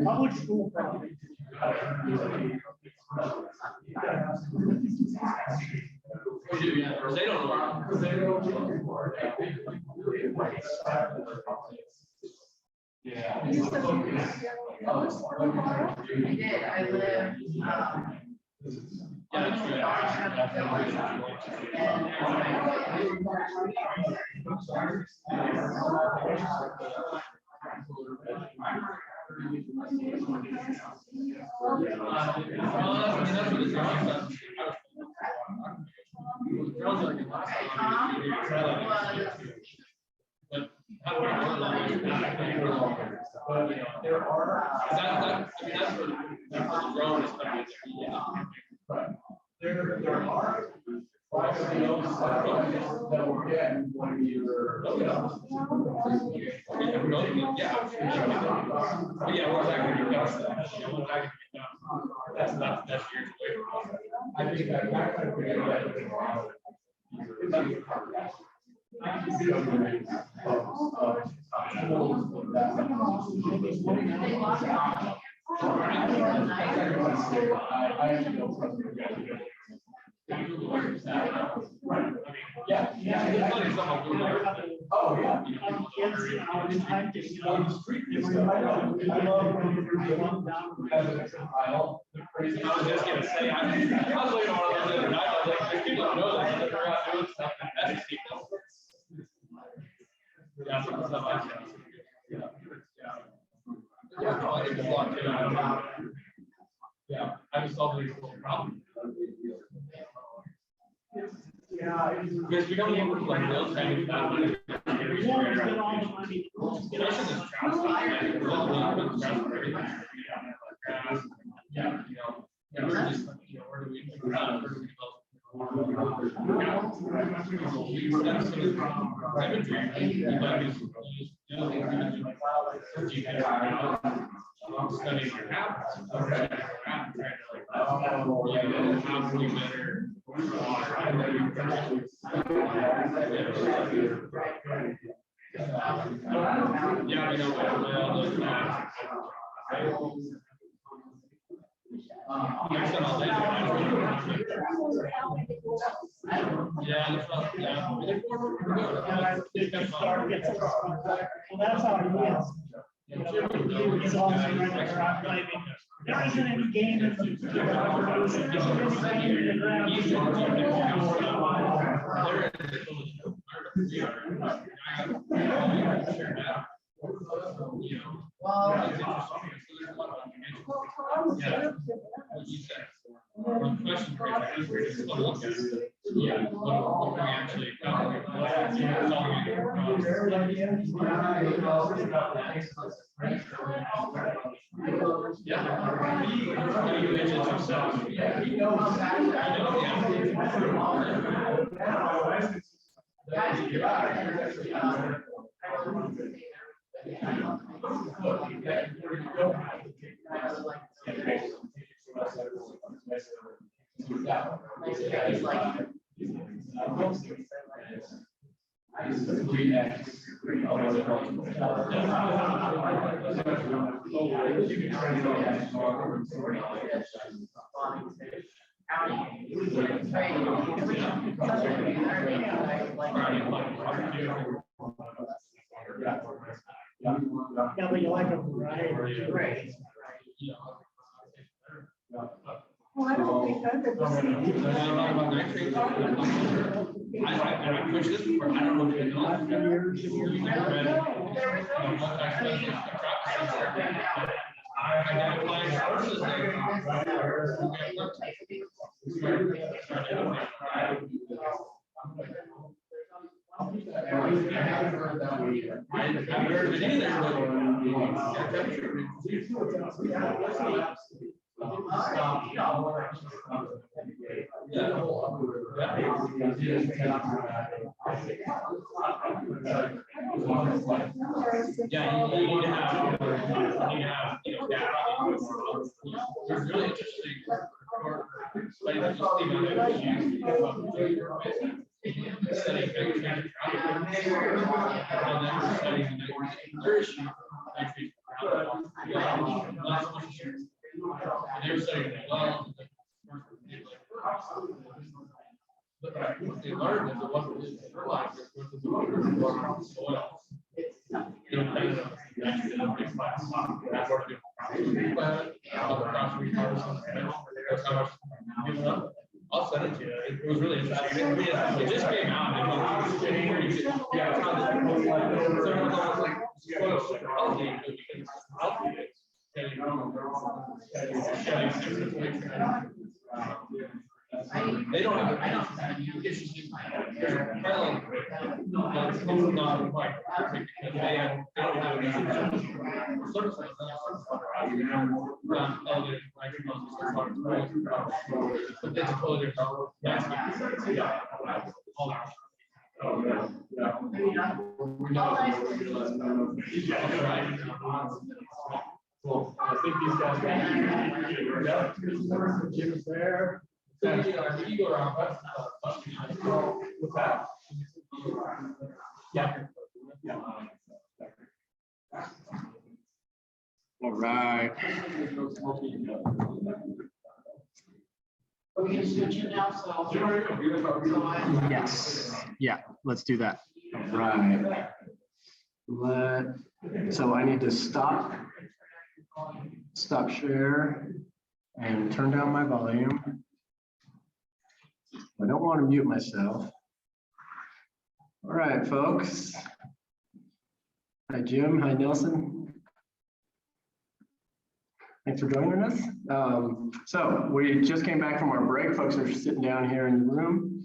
Public school. Yeah, or they don't know. Yeah. I did, I lived, Yeah, that's there are. There are. That will get when you're. That's years away. I think I could get that. Oh, yeah. I was just gonna say, I was looking on the other night, I was like, people don't know that they're out doing stuff and that's people. Yeah, some stuff like that. Yeah, I just solved these little problems. Yeah. Because we don't even like real time. Yeah, we're just, where do we develop? Studying your habits. How can you better? Yeah, Well, that's how it is. He's also right there, I'm blaming. There isn't any game in Yeah, but you like a variety. Right. Well, I don't think that the I pushed this before. I don't know if you know. Yeah, you need to have, it's really interesting. What they learned is it wasn't fertilizer, it was the soil. That's It just came out. Yeah, it's not they don't have, I don't, issues. They're not quite perfect because they don't have any service lines. But it's a totally different. Yeah. Oh, yeah. Cool. I think these guys. Yeah. Jim's there. You go around. What's that? Yeah. All right. We can switch it now, so. Yes. Yeah, let's do that. All right. So I need to stop share and turn down my volume. I don't want to mute myself. All right, folks. Hi, Jim. Hi, Nelson. Thanks for joining us. So we just came back from our break. Folks are sitting down here in the room.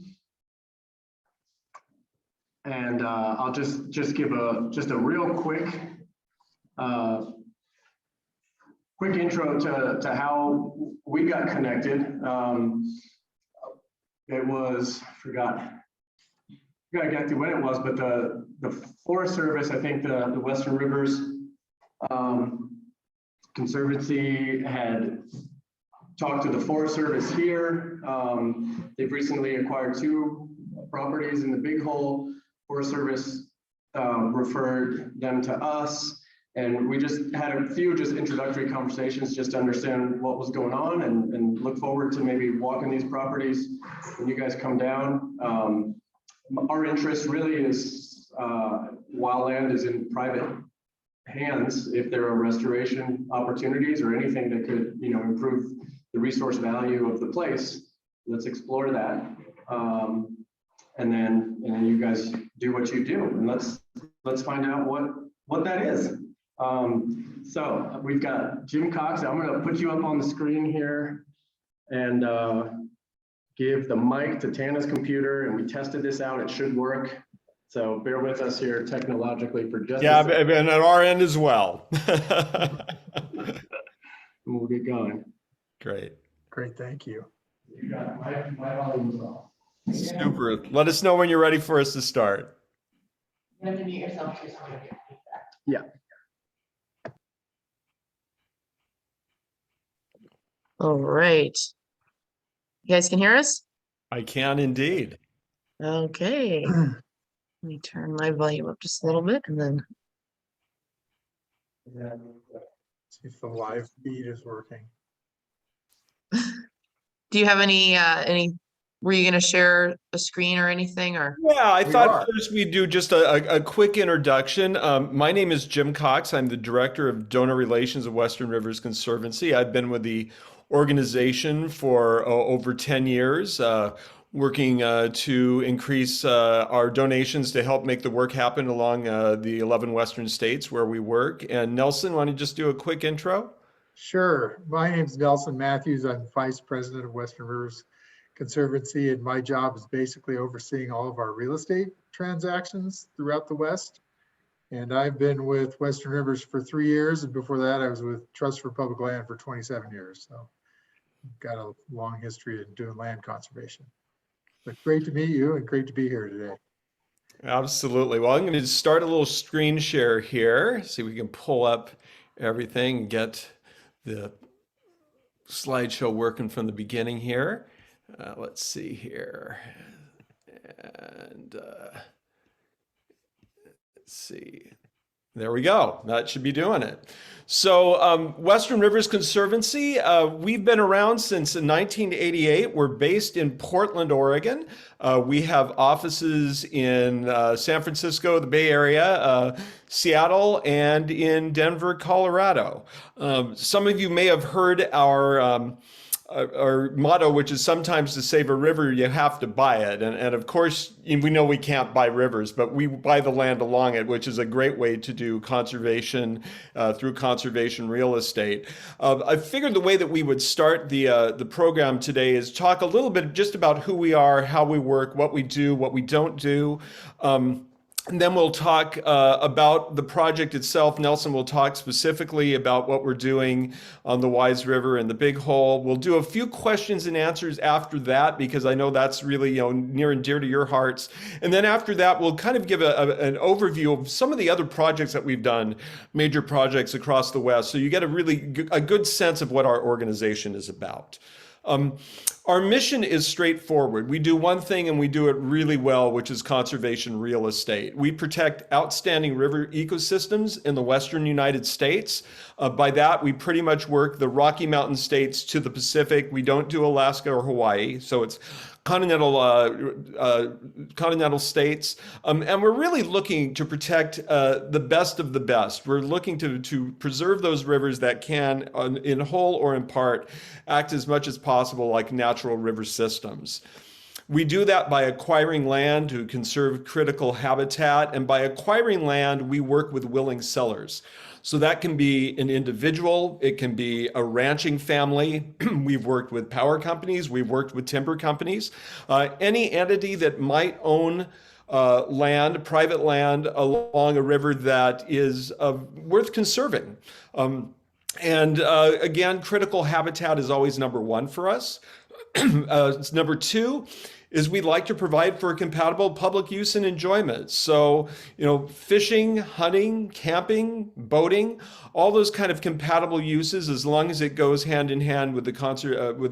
And I'll just give a real quick intro to how we got connected. It was, forgot exactly when it was, but the Forest Service, I think the Western Rivers Conservancy had talked to the Forest Service here. They've recently acquired 2 properties in the Big Hole. Forest Service referred them to us, and we just had a few introductory conversations just to understand what was going on and look forward to maybe walking these properties when you guys come down. Our interest really is while land is in private hands, if there are restoration opportunities or anything that could, improve the resource value of the place, let's explore that. And then you guys do what you do, and let's find out what that is. So we've got Jim Cox. I'm going to put you up on the screen here and give the mic to Tana's computer, and we tested this out. It should work. So bear with us here technologically for just a second. And at our end as well. We'll get going. Great, thank you. You got my volume's off. Super. Let us know when you're ready for us to start. You have to mute yourself too, so I don't get feedback. Yeah. All right. You guys can hear us? I can indeed. Okay. Let me turn my volume up just a little bit and then. See if the live feed is working. Do you have any, were you going to share a screen or anything or? Yeah, I thought first we'd do just a quick introduction. My name is Jim Cox. I'm the Director of Donor Relations of Western Rivers Conservancy. I've been with the organization for over 10 years, working to increase our donations to help make the work happen along the 11 Western states where we work. And Nelson, want to just do a quick intro? Sure. My name is Nelson Mathews. I'm Vice President of Western Rivers Conservancy, and my job is basically overseeing all of our real estate transactions throughout the West. And I've been with Western Rivers for 3 years, and before that I was with Trust for Public Land for 27 years. So I've got a long history in doing land conservation. But great to meet you and great to be here today. Absolutely. Well, I'm going to start a little screen share here. See if we can pull up everything and get the slideshow working from the beginning here. Let's see here. And let's see. There we go. That should be doing it. So Western Rivers Conservancy, we've been around since 1988. We're based in Portland, Oregon. We have offices in San Francisco, the Bay Area, Seattle, and in Denver, Colorado. Some of you may have heard our our motto, which is sometimes to save a river, you have to buy it. And of course, we know we can't buy rivers, but we buy the land along it, which is a great way to do conservation through conservation real estate. I figured the way that we would start the program today is talk a little bit just about who we are, how we work, what we do, what we don't do. And then we'll talk about the project itself. Nelson will talk specifically about what we're doing on the Wise River and the Big Hole. We'll do a few questions and answers after that, because I know that's really near and dear to your hearts. And then after that, we'll kind of give an overview of some of the other projects that we've done, major projects across the West, so you get a good sense of what our organization is about. Our mission is straightforward. We do one thing and we do it really well, which is conservation real estate. We protect outstanding river ecosystems in the Western United States. By that, we pretty much work the Rocky Mountain states to the Pacific. We don't do Alaska or Hawaii, so it's continental states. And we're really looking to protect the best of the best. We're looking to preserve those rivers that can, in whole or in part, act as much as possible like natural river systems. We do that by acquiring land to conserve critical habitat, and by acquiring land, we work with willing sellers. So that can be an individual, it can be a ranching family. We've worked with power companies, we've worked with timber companies. Any entity that might own land, private land along a river that is worth conserving. Again, critical habitat is always number one for us. Number two is we'd like to provide for compatible public use and enjoyment. So, fishing, hunting, camping, boating, all those kind of compatible uses, as long as it goes hand in hand with the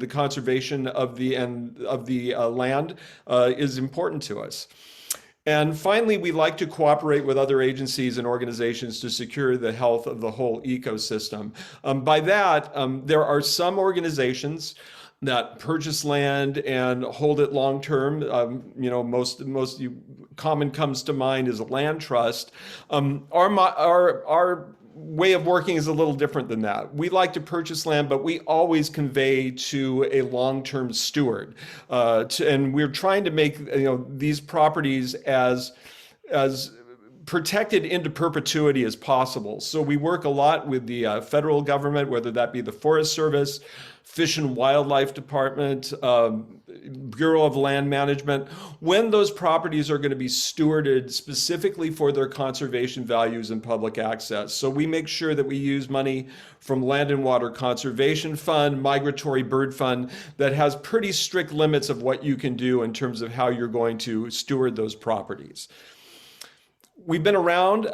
conservation of the land, is important to us. And finally, we like to cooperate with other agencies and organizations to secure the health of the whole ecosystem. By that, there are some organizations that purchase land and hold it long term. Most common comes to mind is a land trust. Our way of working is a little different than that. We like to purchase land, but we always convey to a long-term steward. And we're trying to make these properties as protected into perpetuity as possible. So we work a lot with the federal government, whether that be the Forest Service, Fish and Wildlife Department, Bureau of Land Management, when those properties are going to be stewarded specifically for their conservation values and public access. So we make sure that we use money from Land and Water Conservation Fund, Migratory Bird Fund, that has pretty strict limits of what you can do in terms of how you're going to steward those properties. We've been around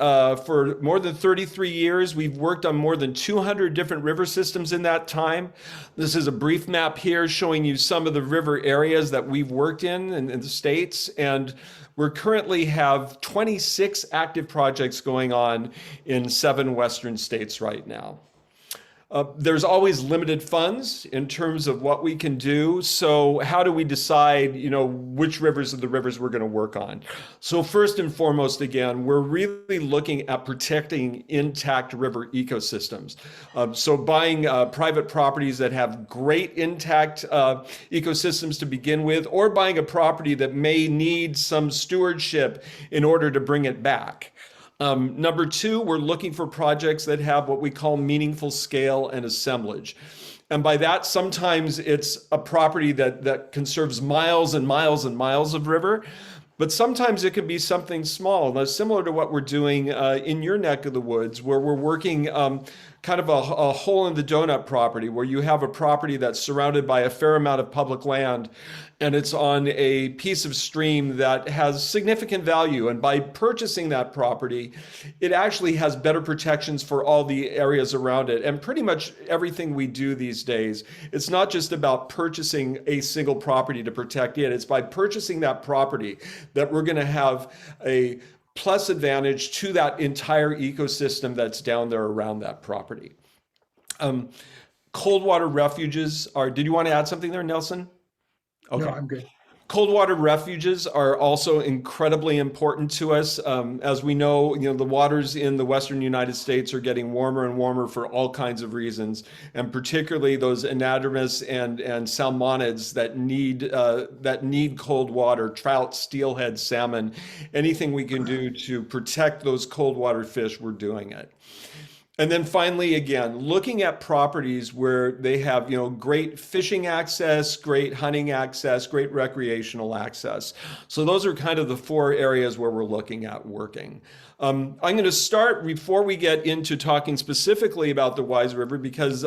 for more than 33 years. We've worked on more than 200 different river systems in that time. This is a brief map here showing you some of the river areas that we've worked in the states. And we currently have 26 active projects going on in 7 Western states right now. There's always limited funds in terms of what we can do. So how do we decide, which rivers are the rivers we're going to work on? So first and foremost, again, we're really looking at protecting intact river ecosystems. So buying private properties that have great intact ecosystems to begin with, or buying a property that may need some stewardship in order to bring it back. Number two, we're looking for projects that have what we call meaningful scale and assemblage. And by that, sometimes it's a property that conserves miles and miles and miles of river, but sometimes it can be something small. Now, similar to what we're doing in your neck of the woods, where we're working kind of a hole in the donut property, where you have a property that's surrounded by a fair amount of public land, and it's on a piece of stream that has significant value. And by purchasing that property, it actually has better protections for all the areas around it. And pretty much everything we do these days, it's not just about purchasing a single property to protect it. It's by purchasing that property that we're going to have a plus advantage to that entire ecosystem that's down there around that property. Cold water refuges are, did you want to add something there, Nelson? Okay. No, I'm good. Cold water refuges are also incredibly important to us. As we know, the waters in the Western United States are getting warmer and warmer for all kinds of reasons, and particularly those anadromous and salmonids that need cold water, trout, steelhead, salmon, anything we can do to protect those cold water fish, we're doing it. And then finally, again, looking at properties where they have, great fishing access, great hunting access, great recreational access. So those are kind of the 4 areas where we're looking at working. I'm going to start before we get into talking specifically about the Wise River, because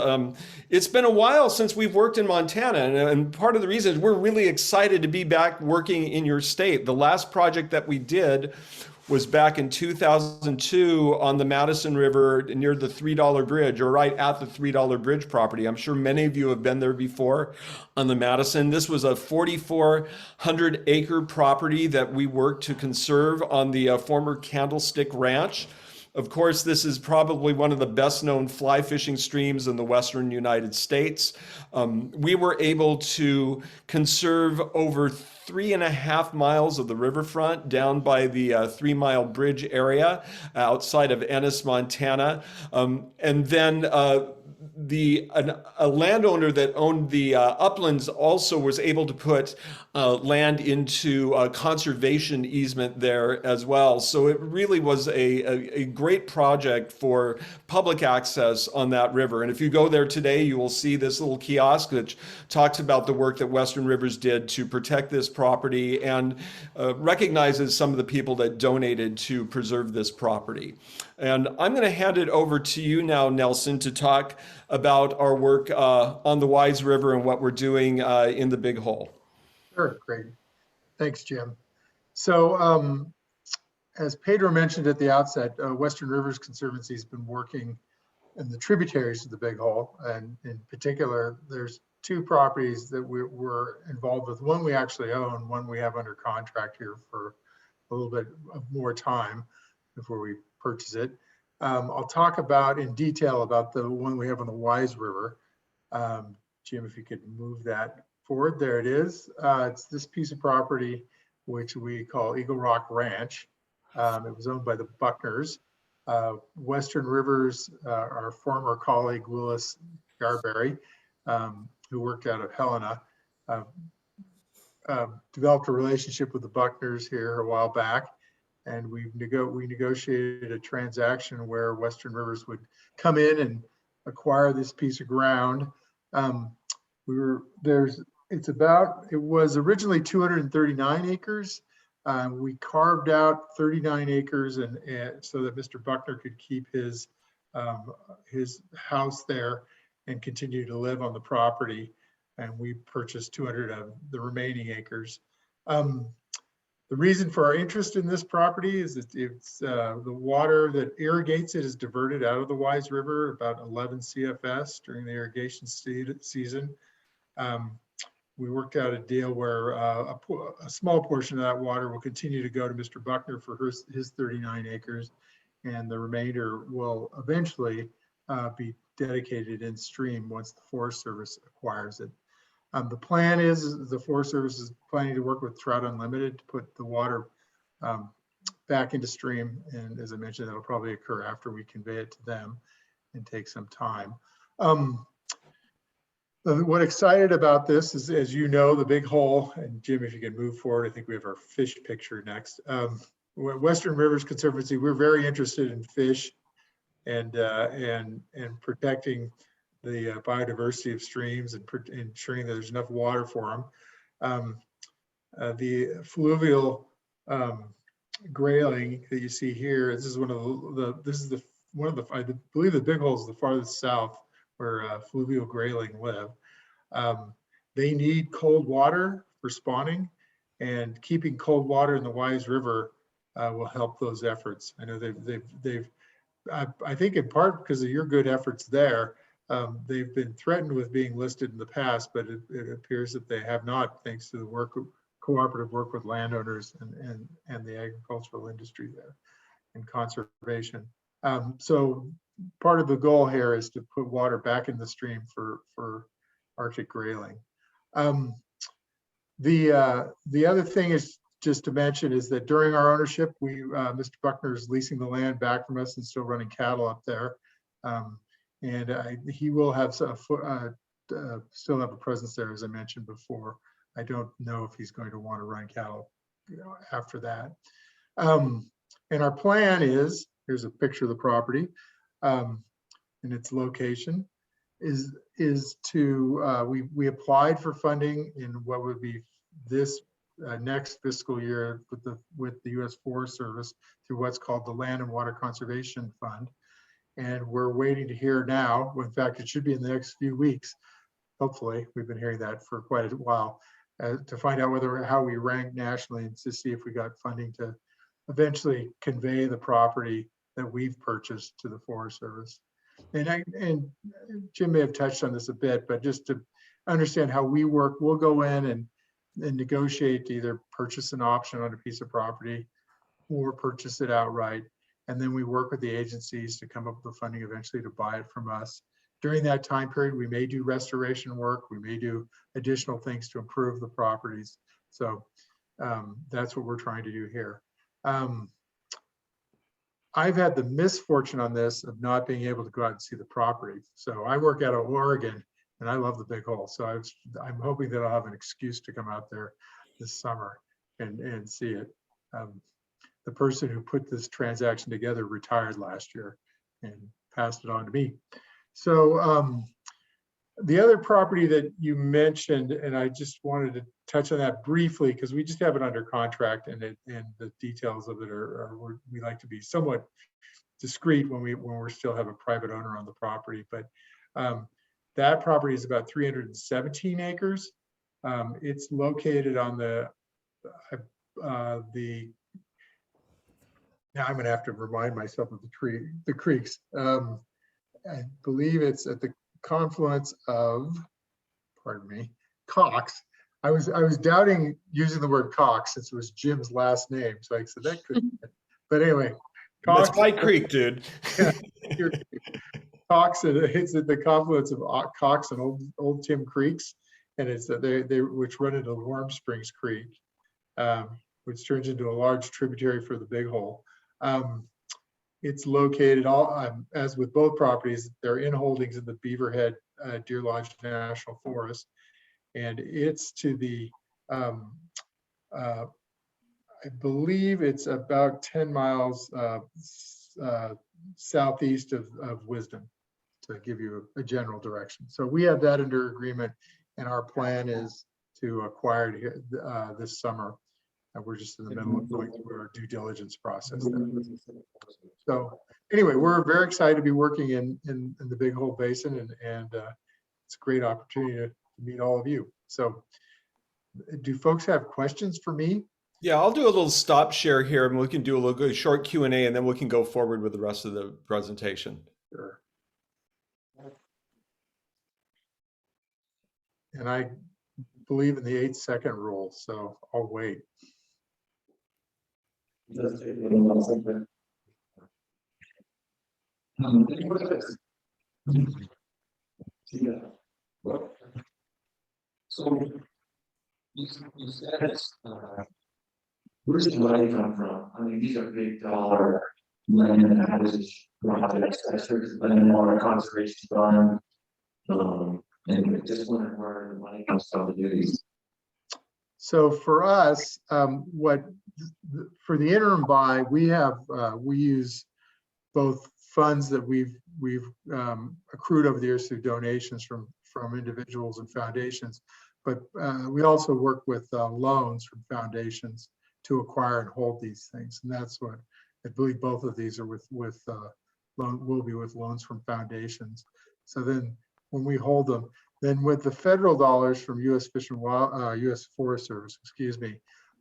it's been a while since we've worked in Montana. And part of the reason is we're really excited to be back working in your state. The last project that we did was back in 2002 on the Madison River near the $3 Bridge, or right at the $3 Bridge property. I'm sure many of you have been there before on the Madison. This was a 4,400 acre property that we worked to conserve on the former Candlestick Ranch. Of course, this is probably one of the best known fly fishing streams in the Western United States. We were able to conserve over 3.5 miles of the riverfront down by the 3 Mile Bridge area outside of Ennis, Montana. And then a landowner that owned the uplands also was able to put land into a conservation easement there as well. So it really was a great project for public access on that river. And if you go there today, you will see this little kiosk which talks about the work that Western Rivers did to protect this property and recognizes some of the people that donated to preserve this property. And I'm going to hand it over to you now, Nelson, to talk about our work on the Wise River and what we're doing in the Big Hole. Sure, great. Thanks, Jim. So as Pedro mentioned at the outset, Western Rivers Conservancy has been working in the tributaries of the Big Hole. And in particular, there's 2 properties that we're involved with. One we actually own, one we have under contract here for a little bit of more time before we purchase it. I'll talk about in detail about the one we have on the Wise River. Jim, if you could move that forward, there it is. It's this piece of property, which we call Eagle Rock Ranch. It was owned by the Buckners. Western Rivers, our former colleague, Willis Garberry, who worked out of Helena, developed a relationship with the Buckners here a while back. And we negotiated a transaction where Western Rivers would come in and acquire this piece of ground. It was originally 239 acres. We carved out 39 acres and so that Mr. Buckner could keep his house there and continue to live on the property. And we purchased 200 of the remaining acres. The reason for our interest in this property is that it's the water that irrigates it is diverted out of the Wise River, about 11 CFS during the irrigation season. We worked out a deal where a small portion of that water will continue to go to Mr. Buckner for his 39 acres, and the remainder will eventually be dedicated in stream once the Forest Service acquires it. The plan is the Forest Service is planning to work with Trout Unlimited to put the water back into stream. And as I mentioned, that'll probably occur after we convey it to them and take some time. What excited about this is, as you know, the Big Hole, and Jim, if you can move forward, I think we have our fish picture next. Western Rivers Conservancy, we're very interested in fish and protecting the biodiversity of streams and ensuring that there's enough water for them. The fluvial grayling that you see here, this is one of the I believe the Big Hole is the farthest south where fluvial grayling live. They need cold water for spawning, and keeping cold water in the Wise River will help those efforts. I know I think in part because of your good efforts there, they've been threatened with being listed in the past, but it appears that they have not, thanks to the cooperative work with landowners and the agricultural industry there and conservation. So part of the goal here is to put water back in the stream for Arctic grayling. The other thing is just to mention is that during our ownership, Mr. Buckner is leasing the land back from us and still running cattle up there. He will have still have a presence there, as I mentioned before. I don't know if he's going to want to run cattle, after that. And our plan is, here's a picture of the property and its location, is to, we applied for funding in what would be this next fiscal year with the U.S. Forest Service through what's called the Land and Water Conservation Fund. And we're waiting to hear now, in fact, it should be in the next few weeks. Hopefully, we've been hearing that for quite a while, to find out how we rank nationally and to see if we got funding to eventually convey the property that we've purchased to the Forest Service. And Jim may have touched on this a bit, but just to understand how we work, we'll go in and negotiate to either purchase an option on a piece of property or purchase it outright. And then we work with the agencies to come up with the funding eventually to buy it from us. During that time period, we may do restoration work. We may do additional things to improve the properties. So that's what we're trying to do here. I've had the misfortune on this of not being able to go out and see the property. So I work out of Oregon and I love the Big Hole. So I'm hoping that I'll have an excuse to come out there this summer and see it. The person who put this transaction together retired last year and passed it on to me. So the other property that you mentioned, and I just wanted to touch on that briefly because we just have it under contract, and the details of it we like to be somewhat discreet when we still have a private owner on the property. But that property is about 317 acres. It's located on now I'm going to have to remind myself of the creeks. I believe it's at the confluence of, pardon me, Cox. I was doubting using the word Cox since it was Jim's last name, so I said that could. But anyway, Cox. That's my creek, dude. Cox, it's at the confluence of Cox and Old Tim Creeks, and it's which run into Warm Springs Creek, which turns into a large tributary for the Big Hole. It's located as with both properties, they're in holdings in the Beaverhead Deer Lodge National Forest, and it's to the I believe it's about 10 miles southeast of Wisdom, to give you a general direction. So we have that under agreement, and our plan is to acquire it this summer. And we're just in the middle of going through our due diligence process there. So anyway, we're very excited to be working in the Big Hole Basin, and it's a great opportunity to meet all of you. So do folks have questions for me? Yeah, I'll do a little stop share here, and we can do a little short Q&A, and then we can go forward with the rest of the presentation. Sure. And I believe in the 8-second rule, so I'll wait. So you said where's the money come from? I mean, these are big dollar land acquisition projects. I searched the Land and Water Conservation Fund, and just wondering where the money comes from to do these. So for us, for the interim buy, we use both funds that we've accrued over the years through donations from individuals and foundations, but we also work with loans from foundations to acquire and hold these things, and that's what I believe both of these are will be with loans from foundations. So then when we hold them, then with the federal dollars from U.S. Fish and U.S. Forest Service, excuse me,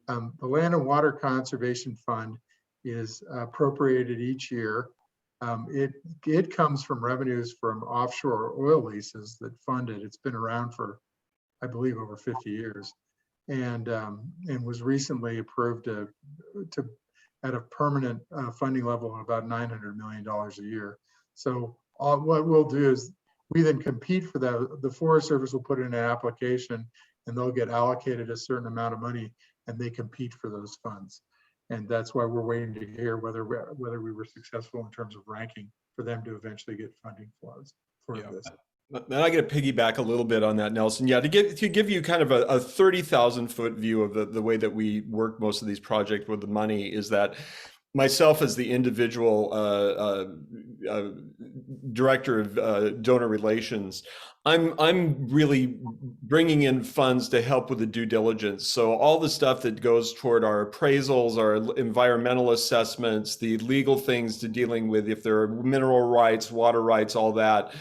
the Land and Water Conservation Fund is appropriated each year. It comes from revenues from offshore oil leases that fund it. It's been around for, I believe, over 50 years, and was recently approved at a permanent funding level of about $900 million a year. So what we'll do is we then compete for that. The Forest Service will put in an application, and they'll get allocated a certain amount of money and they compete for those funds. And that's why we're waiting to hear whether we were successful in terms of ranking for them to eventually get funding for us for this. And I got to piggyback a little bit on that, Nelson. Yeah, to give you kind of a 30,000 foot view of the way that we work most of these projects with the money is that myself as the individual director of donor relations, I'm really bringing in funds to help with the due diligence. So all the stuff that goes toward our appraisals, our environmental assessments, the legal things to dealing with if there are mineral rights, water rights, all that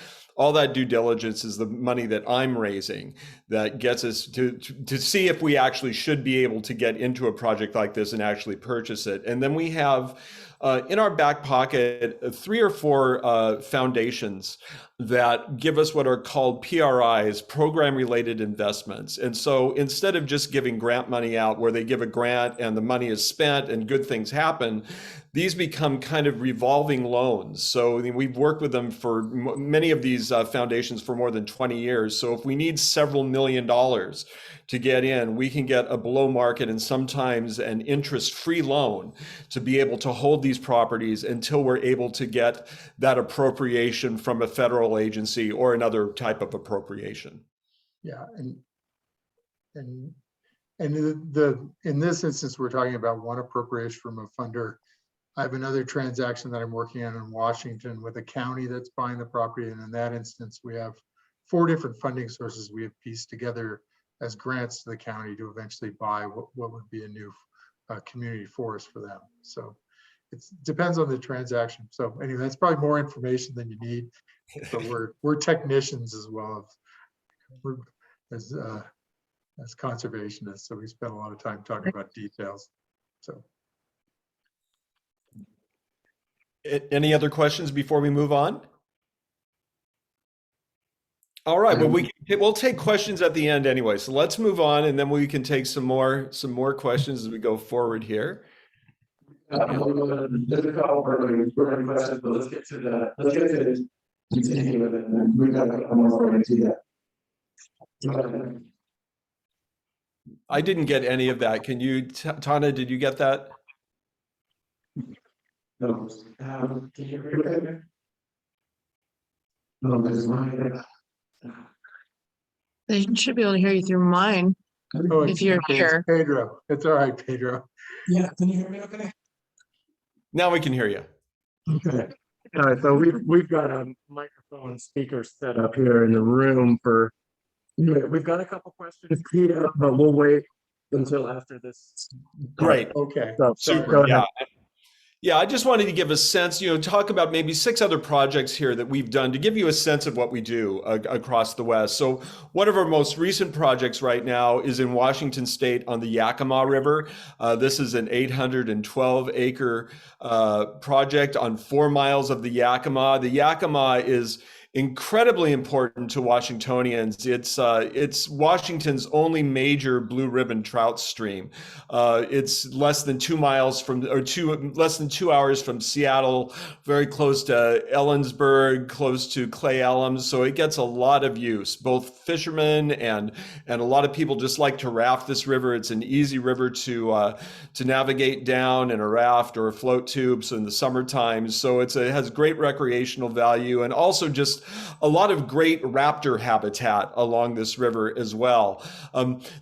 due diligence is the money that I'm raising that gets us to see if we actually should be able to get into a project like this and actually purchase it. And then we have in our back pocket 3 or 4 foundations that give us what are called PRIs, program related investments. And so instead of just giving grant money out where they give a grant and the money is spent and good things happen, these become kind of revolving loans. So we've worked with them for many of these foundations for more than 20 years. So if we need several $1 million to get in, we can get a below market and sometimes an interest-free loan to be able to hold these properties until we're able to get that appropriation from a federal agency or another type of appropriation. Yeah, and in this instance, we're talking about one appropriation from a funder. I have another transaction that I'm working on in Washington with a county that's buying the property. And in that instance, we have 4 different funding sources we have pieced together as grants to the county to eventually buy what would be a new community forest for them. So it depends on the transaction. So anyway, that's probably more information than you need, but we're technicians as well as conservationists. So we spend a lot of time talking about details. So. Any other questions before we move on? All right, well, we'll take questions at the end anyway. So let's move on, and then we can take some more questions as we go forward here. There's a couple of questions, but let's get to this. Continue with it, and then we've got a couple more to see that. I didn't get any of that. Can you, Tana, did you get that? No. Can you hear me? No, this is mine. They should be able to hear you through mine. Oh, if you're here. Pedro, it's all right, Pedro. Yeah, can you hear me okay? Now we can hear you. Okay. All right, so we've got a microphone speaker set up here in the room for, we've got a couple questions teed up, but we'll wait until after this. Great. Okay. So go ahead. Yeah, I just wanted to give a sense, talk about maybe 6 other projects here that we've done to give you a sense of what we do across the West. So one of our most recent projects right now is in Washington State on the Yakima River. This is an 812-acre project on 4 miles of the Yakima. The Yakima is incredibly important to Washingtonians. It's Washington's only major blue ribbon trout stream. It's less than 2 miles from, less than 2 hours from Seattle, very close to Ellensburg, close to Clay Elms. So it gets a lot of use. Both fishermen and a lot of people just like to raft this river. It's an easy river to navigate down in a raft or a float tube. So in the summertime, so it has great recreational value and also just a lot of great raptor habitat along this river as well.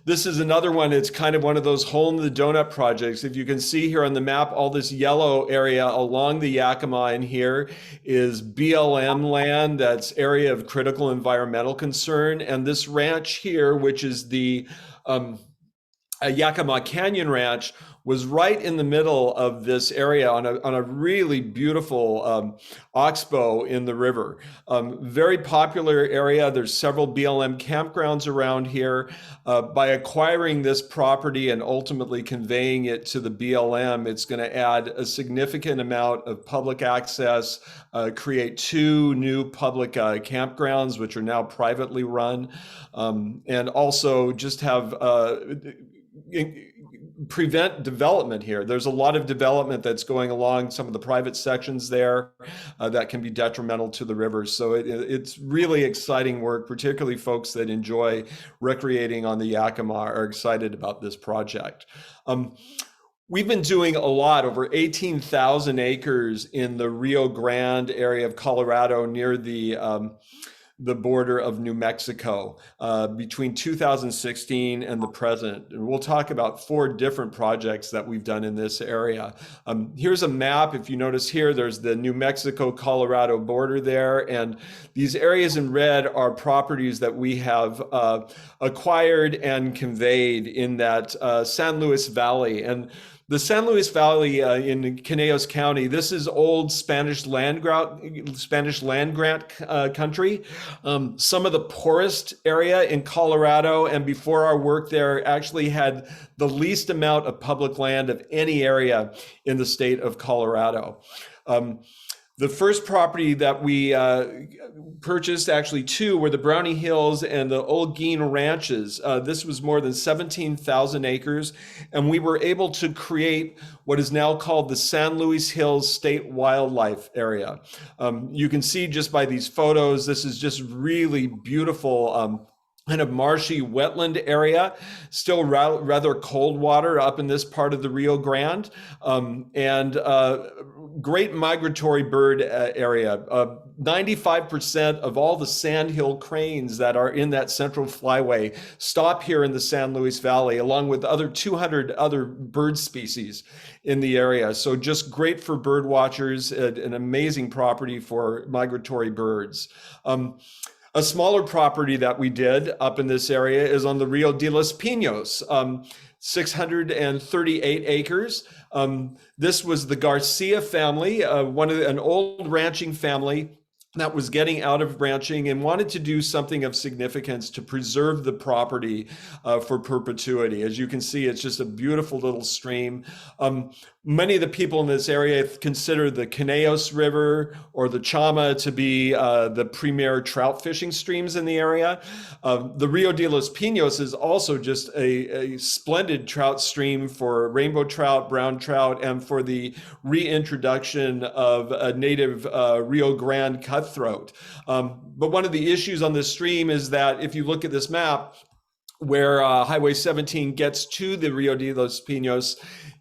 This is another one. It's kind of one of those hole in the donut projects. If you can see here on the map, all this yellow area along the Yakima in here is BLM land. That's area of critical environmental concern. And this ranch here, which is the Yakima Canyon Ranch, was right in the middle of this area on a really beautiful oxbow in the river. Very popular area. There's several BLM campgrounds around here. By acquiring this property and ultimately conveying it to the BLM, it's going to add a significant amount of public access, create 2 new public campgrounds, which are now privately run, and also just have prevent development here. There's a lot of development that's going along some of the private sections there that can be detrimental to the rivers. So it's really exciting work, particularly folks that enjoy recreating on the Yakima are excited about this project. We've been doing a lot, over 18,000 acres in the Rio Grande area of Colorado near the border of New Mexico between 2016 and the present. And we'll talk about 4 different projects that we've done in this area. Here's a map. If you notice here, there's the New Mexico-Colorado border there. And these areas in red are properties that we have acquired and conveyed in that San Luis Valley. And the San Luis Valley in Conejos County, this is old Spanish land grant country. Some of the poorest area in Colorado, and before our work there, actually had the least amount of public land of any area in the state of Colorado. The first property that we purchased, actually 2, were the Brownie Hills and the Olguin Ranches. This was more than 17,000 acres, and we were able to create what is now called the San Luis Hills State Wildlife Area. You can see just by these photos, this is just really beautiful kind of marshy wetland area, still rather cold water up in this part of the Rio Grande, and great migratory bird area. 95% of all the sandhill cranes that are in that central flyway stop here in the San Luis Valley, along with 200 other bird species in the area. So just great for bird watchers, an amazing property for migratory birds. A smaller property that we did up in this area is on the Rio de los Pinos, 638 acres. This was the Garcia family, an old ranching family that was getting out of ranching and wanted to do something of significance to preserve the property for perpetuity. As you can see, it's just a beautiful little stream. Many of the people in this area consider the Conejos River or the Chama to be the premier trout fishing streams in the area. The Rio de los Pinos is also just a splendid trout stream for rainbow trout, brown trout, and for the reintroduction of a native Rio Grande cutthroat. But one of the issues on this stream is that if you look at this map, where Highway 17 gets to the Rio de los Pinos,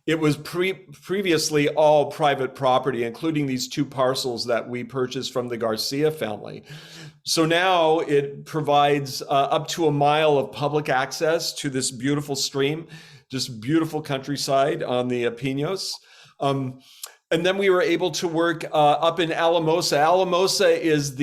it was previously all private property, including these 2 parcels that we purchased from the Garcia family. So now it provides up to a mile of public access to this beautiful stream, just beautiful countryside on the Pinos. And then we were able to work up in Alamosa. Alamosa is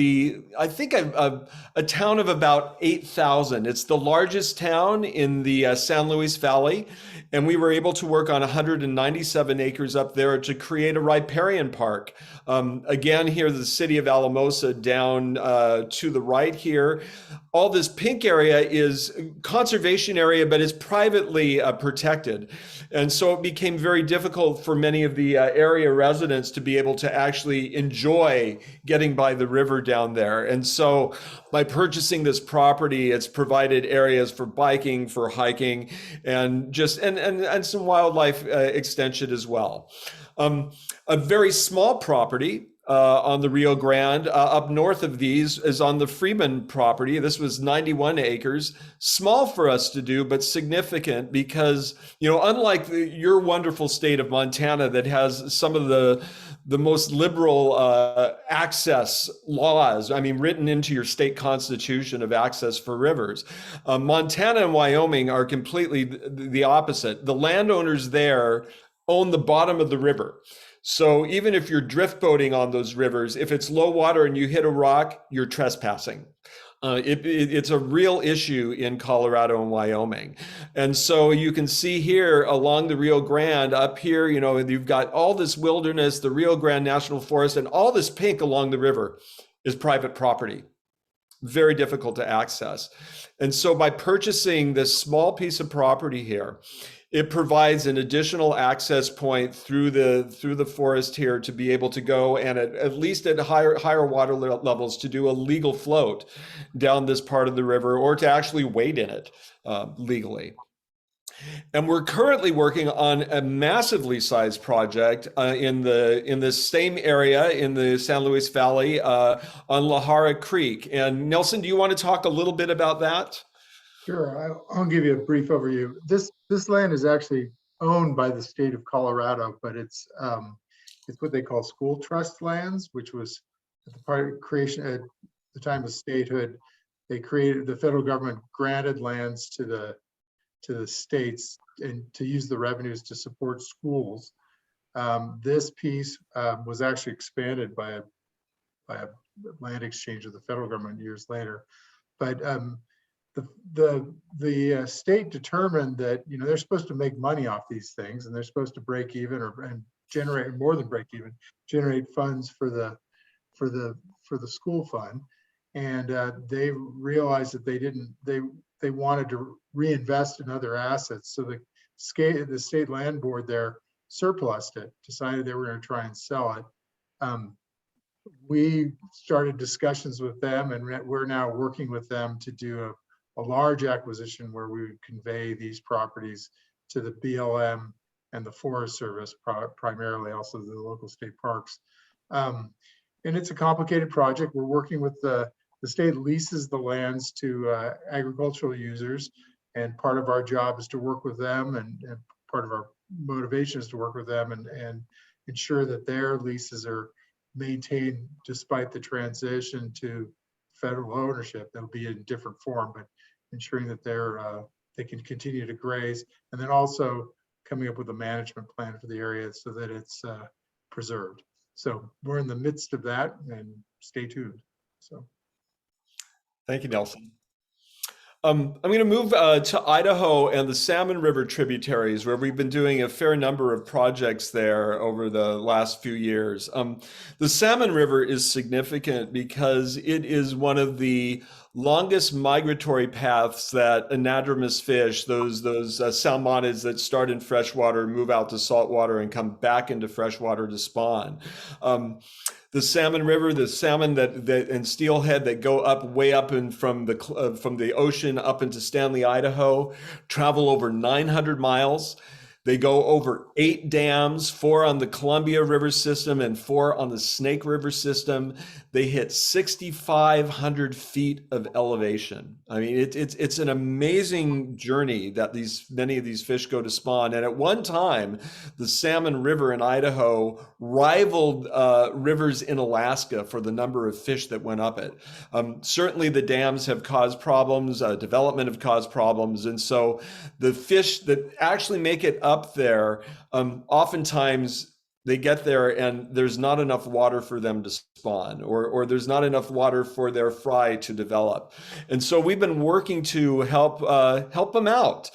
I think a town of about 8,000. It's the largest town in the San Luis Valley. And we were able to work on 197 acres up there to create a riparian park. Again, here, the city of Alamosa down to the right here. All this pink area is conservation area, but it's privately protected. And so it became very difficult for many of the area residents to be able to actually enjoy getting by the river down there. And so by purchasing this property, it's provided areas for biking, for hiking, and just and some wildlife extension as well. A very small property on the Rio Grande up north of these is on the Freeman property. This was 91 acres, small for us to do, but significant because, unlike your wonderful state of Montana that has some of the most liberal access laws, written into your state constitution of access for rivers. Montana and Wyoming are completely the opposite. The landowners there own the bottom of the river. So even if you're drift boating on those rivers, if it's low water and you hit a rock, you're trespassing. It's a real issue in Colorado and Wyoming. And so you can see here along the Rio Grande up here, you've got all this wilderness, the Rio Grande National Forest, and all this pink along the river is private property. Very difficult to access. And so by purchasing this small piece of property here, it provides an additional access point through the forest here to be able to go and at least at higher water levels to do a legal float down this part of the river or to actually wade in it legally. And we're currently working on a massively sized project in the same area in the San Luis Valley on Lahara Creek. And Nelson, do you want to talk a little bit about that? Sure, I'll give you a brief overview. This land is actually owned by the state of Colorado, but it's what they call school trust lands, which was at the part of creation at the time of statehood. They created, the federal government granted lands to the states and to use the revenues to support schools. This piece was actually expanded by a land exchange of the federal government years later, but the state determined that they're supposed to make money off these things, and they're supposed to break even and generate more than break even, generate funds for the school fund, and they realized that they wanted to reinvest in other assets. So the state land board there surplused it, decided they were going to try and sell it. We started discussions with them, and we're now working with them to do a large acquisition where we would convey these properties to the BLM and the Forest Service, primarily also the local state parks. And it's a complicated project. We're working with the state leases the lands to agricultural users, and part of our job is to work with them, and part of our motivation is to work with them and ensure that their leases are maintained despite the transition to federal ownership. That'll be in different form, but ensuring that they can continue to graze, and then also coming up with a management plan for the area so that it's preserved. So we're in the midst of that, and stay tuned. So. Thank you, Nelson. I'm going to move to Idaho and the Salmon River tributaries, where we've been doing a fair number of projects there over the last few years. The Salmon River is significant because it is one of the longest migratory paths that anadromous fish, those salmonids that start in freshwater, move out to saltwater, and come back into freshwater to spawn. The Salmon River, the salmon that and steelhead that go up way up and from the ocean up into Stanley, Idaho, travel over 900 miles. They go over 8 dams, 4 on the Columbia River system and 4 on the Snake River system. They hit 6,500 feet of elevation. I mean, it's an amazing journey that many of these fish go to spawn. And at one time, the Salmon River in Idaho rivaled rivers in Alaska for the number of fish that went up it. Certainly, the dams have caused problems. Development have caused problems, and so the fish that actually make it up there, oftentimes they get there and there's not enough water for them to spawn, or there's not enough water for their fry to develop. And so we've been working to help them out.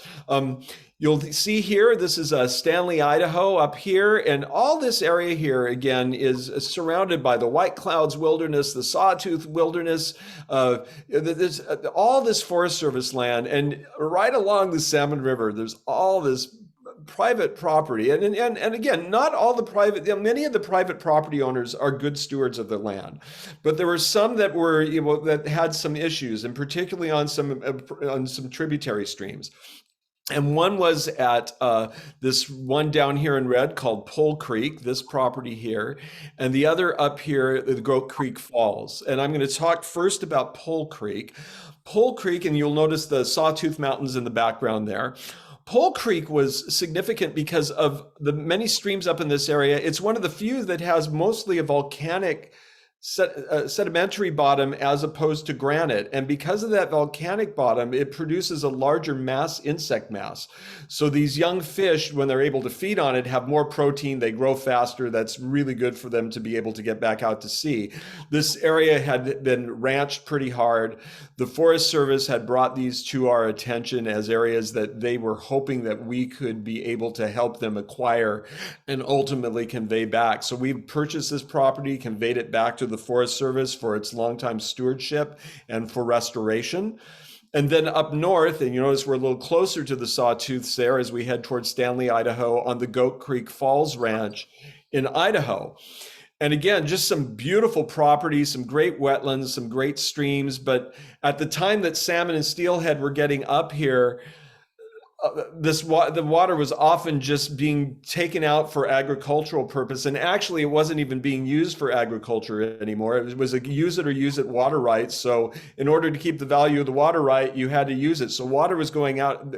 You'll see here, this is Stanley, Idaho up here, and all this area here, again, is surrounded by the White Clouds Wilderness, the Sawtooth Wilderness, all this Forest Service land, and right along the Salmon River, there's all this private property, and again, not all the private, many of the private property owners are good stewards of the land, but there were some that were, that had some issues, and particularly on some tributary streams. And one was at this one down here in red called Pole Creek, this property here, and the other up here, the Goat Creek Falls. And I'm going to talk first about Pole Creek. Pole Creek, and you'll notice the Sawtooth Mountains in the background there. Pole Creek was significant because of the many streams up in this area. It's one of the few that has mostly a volcanic sedimentary bottom as opposed to granite. And because of that volcanic bottom, it produces a larger insect mass. So these young fish, when they're able to feed on it, have more protein, they grow faster. That's really good for them to be able to get back out to sea. This area had been ranched pretty hard. The Forest Service had brought these to our attention as areas that they were hoping that we could be able to help them acquire and ultimately convey back. So we purchased this property, conveyed it back to the Forest Service for its longtime stewardship and for restoration. And then up north, and you notice we're a little closer to the Sawtooths there as we head towards Stanley, Idaho, on the Goat Creek Falls Ranch in Idaho. And again, just some beautiful properties, some great wetlands, some great streams. But at the time that salmon and steelhead were getting up here, the water was often just being taken out for agricultural purpose, and actually it wasn't even being used for agriculture anymore. It was a use it or use it water right. So in order to keep the value of the water right, you had to use it. So water was going out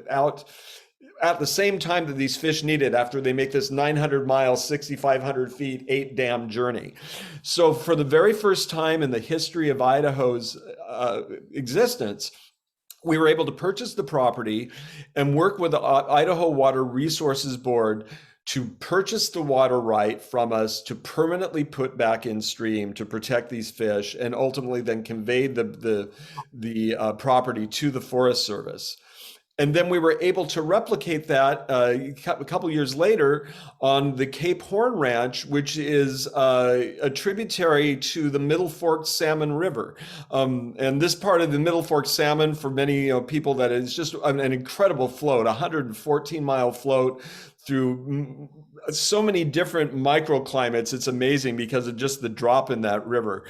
at the same time that these fish need it after they make this 900 miles, 6,500 feet, 8 dam journey. So for the very first time in the history of Idaho's existence, we were able to purchase the property and work with the Idaho Water Resources Board to purchase the water right from us to permanently put back in stream to protect these fish, and ultimately then convey the property to the Forest Service. And then we were able to replicate that a couple years later on the Cape Horn Ranch, which is a tributary to the Middle Fork Salmon River. And this part of the Middle Fork Salmon, for many people, that is just an incredible float, 114-mile float through so many different microclimates. It's amazing because of just the drop in that river.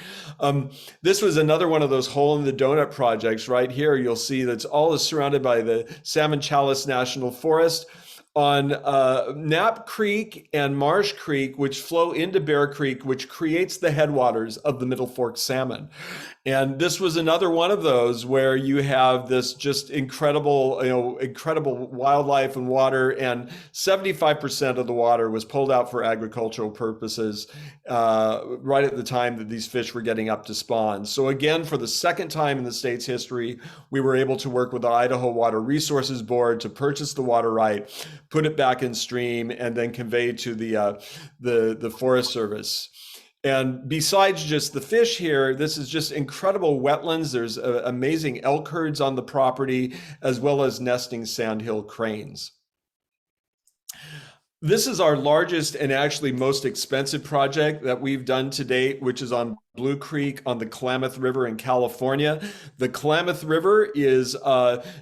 This was another one of those hole in the donut projects. Right here, you'll see that's all is surrounded by the Salmon Chalice National Forest. On Knapp Creek and Marsh Creek, which flow into Bear Creek, which creates the headwaters of the Middle Fork salmon. And this was another one of those where you have this just incredible, incredible wildlife and water, and 75% of the water was pulled out for agricultural purposes right at the time that these fish were getting up to spawn. So again, for the second time in the state's history, we were able to work with the Idaho Water Resources Board to purchase the water right, put it back in stream, and then convey to the Forest Service. And besides just the fish here, this is just incredible wetlands. There's amazing elk herds on the property, as well as nesting sandhill cranes. This is our largest and actually most expensive project that we've done to date, which is on Blue Creek on the Klamath River in California. The Klamath River is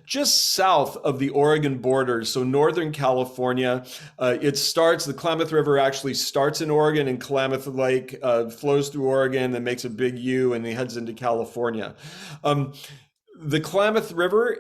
just south of the Oregon border, so northern California. The Klamath River actually starts in Oregon, and Klamath Lake flows through Oregon and makes a big U and heads into California. The Klamath River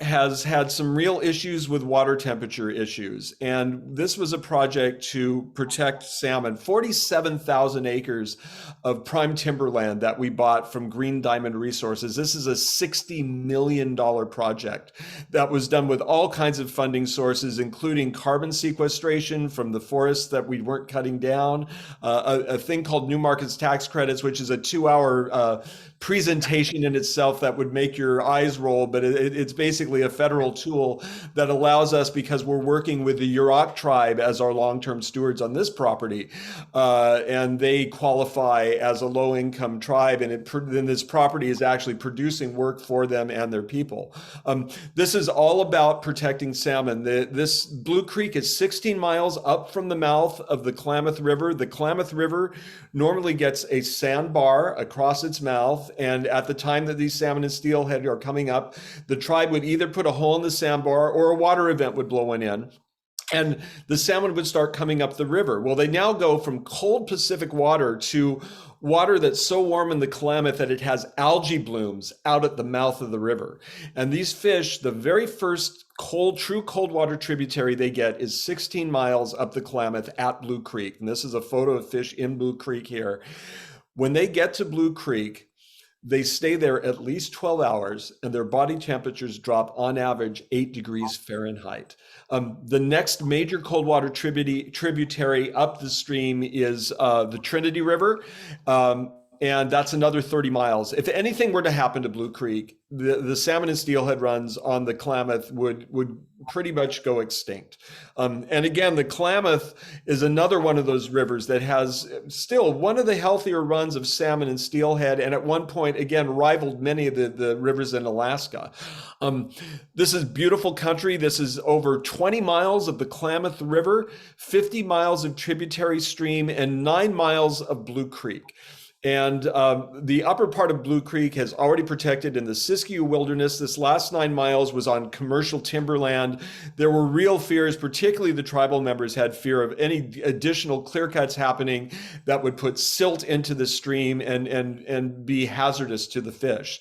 has had some real issues with water temperature issues. And this was a project to protect salmon. 47,000 acres of prime timberland that we bought from Green Diamond Resources. This is a $60 million project that was done with all kinds of funding sources, including carbon sequestration from the forests that we weren't cutting down, a thing called New Markets Tax Credits, which is a 2-hour presentation in itself that would make your eyes roll, but it's basically a federal tool that allows us, because we're working with the Yurok tribe as our long-term stewards on this property, and they qualify as a low-income tribe, and then this property is actually producing work for them and their people. This is all about protecting salmon. This Blue Creek is 16 miles up from the mouth of the Klamath River. The Klamath River normally gets a sandbar across its mouth, and at the time that these salmon and steelhead are coming up, the tribe would either put a hole in the sandbar or a water event would blow one in, and the salmon would start coming up the river. Well, they now go from cold Pacific water to water that's so warm in the Klamath that it has algae blooms out at the mouth of the river. And these fish, the very first true cold water tributary they get is 16 miles up the Klamath at Blue Creek. And this is a photo of fish in Blue Creek here. When they get to Blue Creek, they stay there at least 12 hours, and their body temperatures drop on average 8 degrees Fahrenheit. The next major cold water tributary up the stream is the Trinity River, and that's another 30 miles. If anything were to happen to Blue Creek, the salmon and steelhead runs on the Klamath would pretty much go extinct. And again, the Klamath is another one of those rivers that has still one of the healthier runs of salmon and steelhead, and at one point, again, rivaled many of the rivers in Alaska. This is beautiful country. This is over 20 miles of the Klamath River, 50 miles of tributary stream, and 9 miles of Blue Creek. And the upper part of Blue Creek has already protected in the Siskiyou Wilderness. This last 9 miles was on commercial timberland. There were real fears, particularly the tribal members had fear of any additional clear cuts happening that would put silt into the stream and be hazardous to the fish.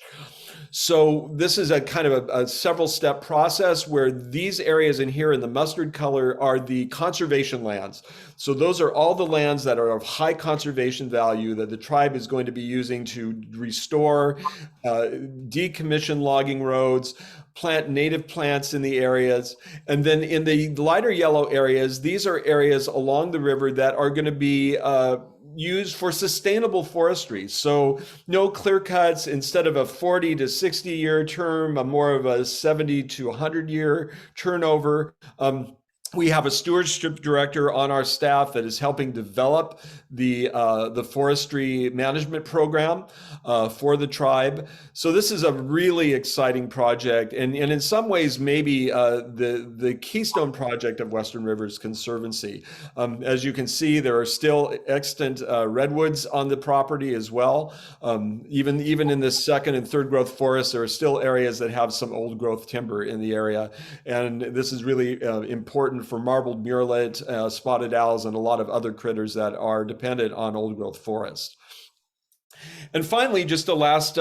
So this is a kind of a several step process where these areas in here in the mustard color are the conservation lands. So those are all the lands that are of high conservation value that the tribe is going to be using to restore, decommission logging roads, plant native plants in the areas. And then in the lighter yellow areas, these are areas along the river that are going to be used for sustainable forestry. So no clear cuts. Instead of a 40 to 60 year term, a more of a 70 to 100 year turnover. We have a stewardship director on our staff that is helping develop the forestry management program for the tribe. So this is a really exciting project, and in some ways maybe the keystone project of Western Rivers Conservancy. As you can see, there are still extant redwoods on the property as well. Even in this second and third growth forest, there are still areas that have some old growth timber in the area, and this is really important for marbled murrelet, spotted owls, and a lot of other critters that are dependent on old growth forest. And finally, just a last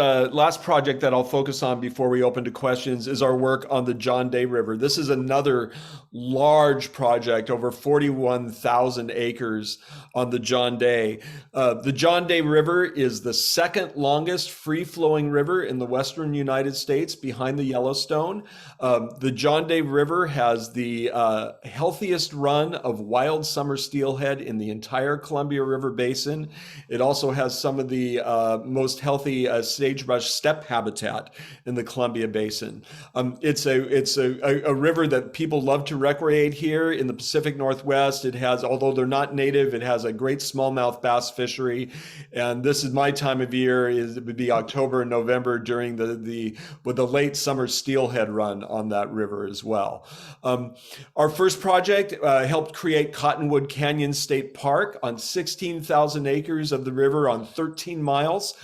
project that I'll focus on before we open to questions is our work on the John Day River. This is another large project, over 41,000 acres on the John Day. The John Day River is the second longest free-flowing river in the western United States behind the Yellowstone. The John Day River has the healthiest run of wild summer steelhead in the entire Columbia River Basin. It also has some of the most healthy sagebrush steppe habitat in the Columbia Basin. It's a river that people love to recreate here in the Pacific Northwest. It has, although they're not native, it has a great smallmouth bass fishery. And this is my time of year, it would be October and November during the late summer steelhead run on that river as well. Our first project helped create Cottonwood Canyon State Park on 16,000 acres of the river on 13 miles.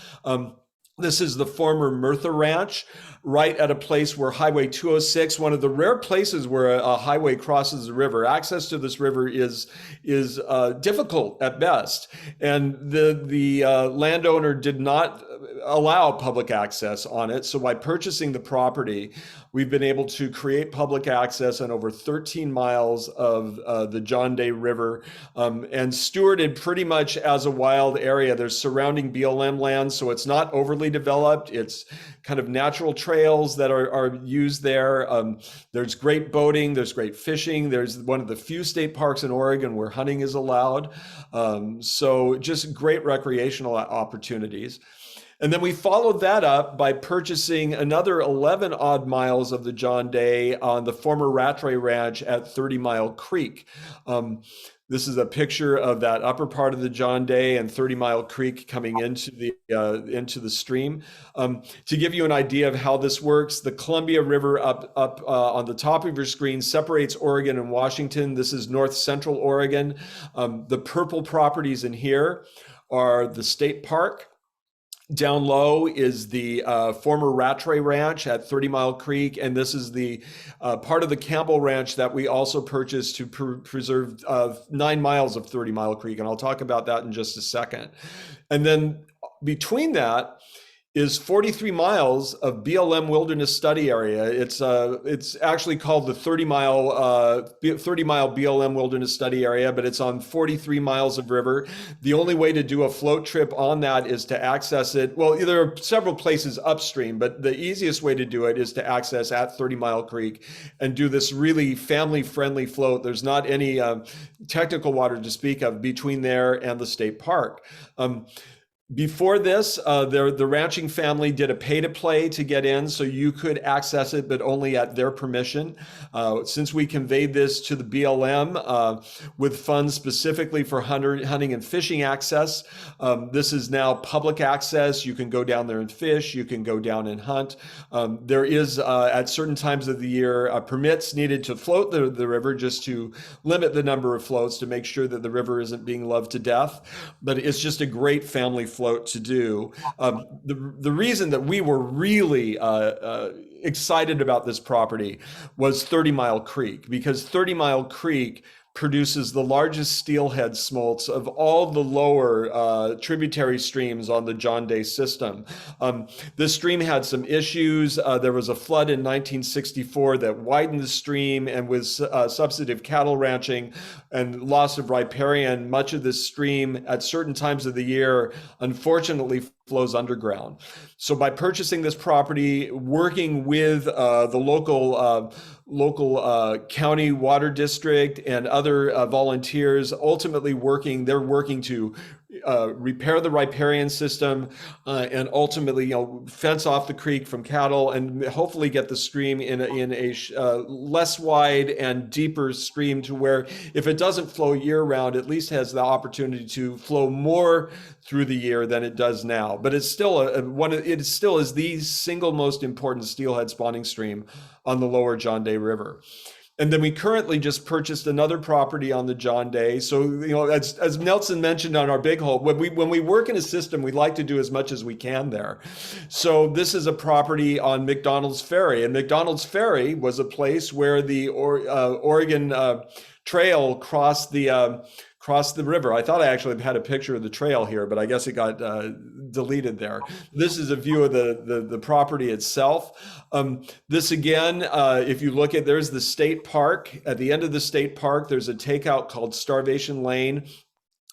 This is the former Murtha Ranch, right at a place where Highway 206, one of the rare places where a highway crosses the river. Access to this river is difficult at best, and the landowner did not allow public access on it. So by purchasing the property, we've been able to create public access on over 13 miles of the John Day River, and stewarded pretty much as a wild area. There's surrounding BLM land, so it's not overly developed. It's kind of natural trails that are used there. There's great boating, there's great fishing. There's one of the few state parks in Oregon where hunting is allowed. So just great recreational opportunities. And then we followed that up by purchasing another 11 odd miles of the John Day on the former Rattray Ranch at 30 Mile Creek. This is a picture of that upper part of the John Day and 30 Mile Creek coming into the stream. To give you an idea of how this works, the Columbia River up on the top of your screen separates Oregon and Washington. This is north central Oregon. The purple properties in here are the state park. Down low is the former Rattray Ranch at 30 Mile Creek, and this is the part of the Campbell Ranch that we also purchased to preserve 9 miles of 30 Mile Creek, and I'll talk about that in just a second. And then between that is 43 miles of BLM Wilderness Study Area. It's actually called the 30 mile BLM Wilderness Study Area, but it's on 43 miles of river. The only way to do a float trip on that is to access it. Well, there are several places upstream, but the easiest way to do it is to access at 30 Mile Creek and do this really family-friendly float. There's not any technical water to speak of between there and the state park. Before this, the ranching family did a pay-to-play to get in, so you could access it, but only at their permission. Since we conveyed this to the BLM with funds specifically for hunting and fishing access, this is now public access. You can go down there and fish. You can go down and hunt. There is, at certain times of the year, permits needed to float the river just to limit the number of floats to make sure that the river isn't being loved to death. But it's just a great family float to do. The reason that we were really excited about this property was 30 Mile Creek, because 30 Mile Creek produces the largest steelhead smolts of all the lower tributary streams on the John Day system. This stream had some issues. There was a flood in 1964 that widened the stream, and with substantive cattle ranching and loss of riparian, much of this stream at certain times of the year unfortunately flows underground. So by purchasing this property, working with the local county water district and other volunteers, ultimately they're working to repair the riparian system and ultimately, fence off the creek from cattle and hopefully get the stream in a less wide and deeper stream, to where if it doesn't flow year round, at least has the opportunity to flow more through the year than it does now. But it's still it still is the single most important steelhead spawning stream on the lower John Day River. And then we currently just purchased another property on the John Day. So, as Nelson mentioned on our big hole, when we work in a system, we like to do as much as we can there. So this is a property on McDonald's Ferry, and McDonald's Ferry was a place where the Oregon Trail crossed the river. I thought I actually had a picture of the trail here, but I guess it got deleted there. This is a view of the property itself. This again, if you look at, there's the state park. At the end of the state park, there's a takeout called Starvation Lane.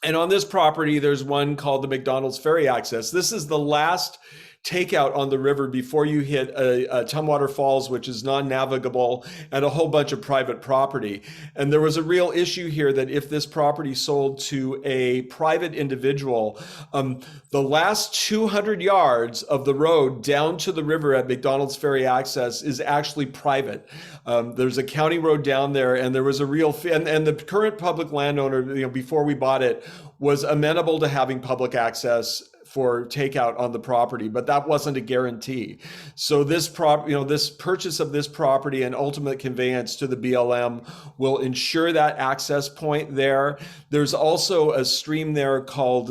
And on this property, there's one called the McDonald's Ferry Access. This is the last takeout on the river before you hit Tumwater Falls, which is non-navigable, and a whole bunch of private property. And there was a real issue here that if this property sold to a private individual, the last 200 yards of the road down to the river at McDonald's Ferry Access is actually private. There's a county road down there, and there was a real, and the current public landowner, before we bought it, was amenable to having public access for takeout on the property, but that wasn't a guarantee. So this this purchase of this property and ultimate conveyance to the BLM will ensure that access point there. There's also a stream there called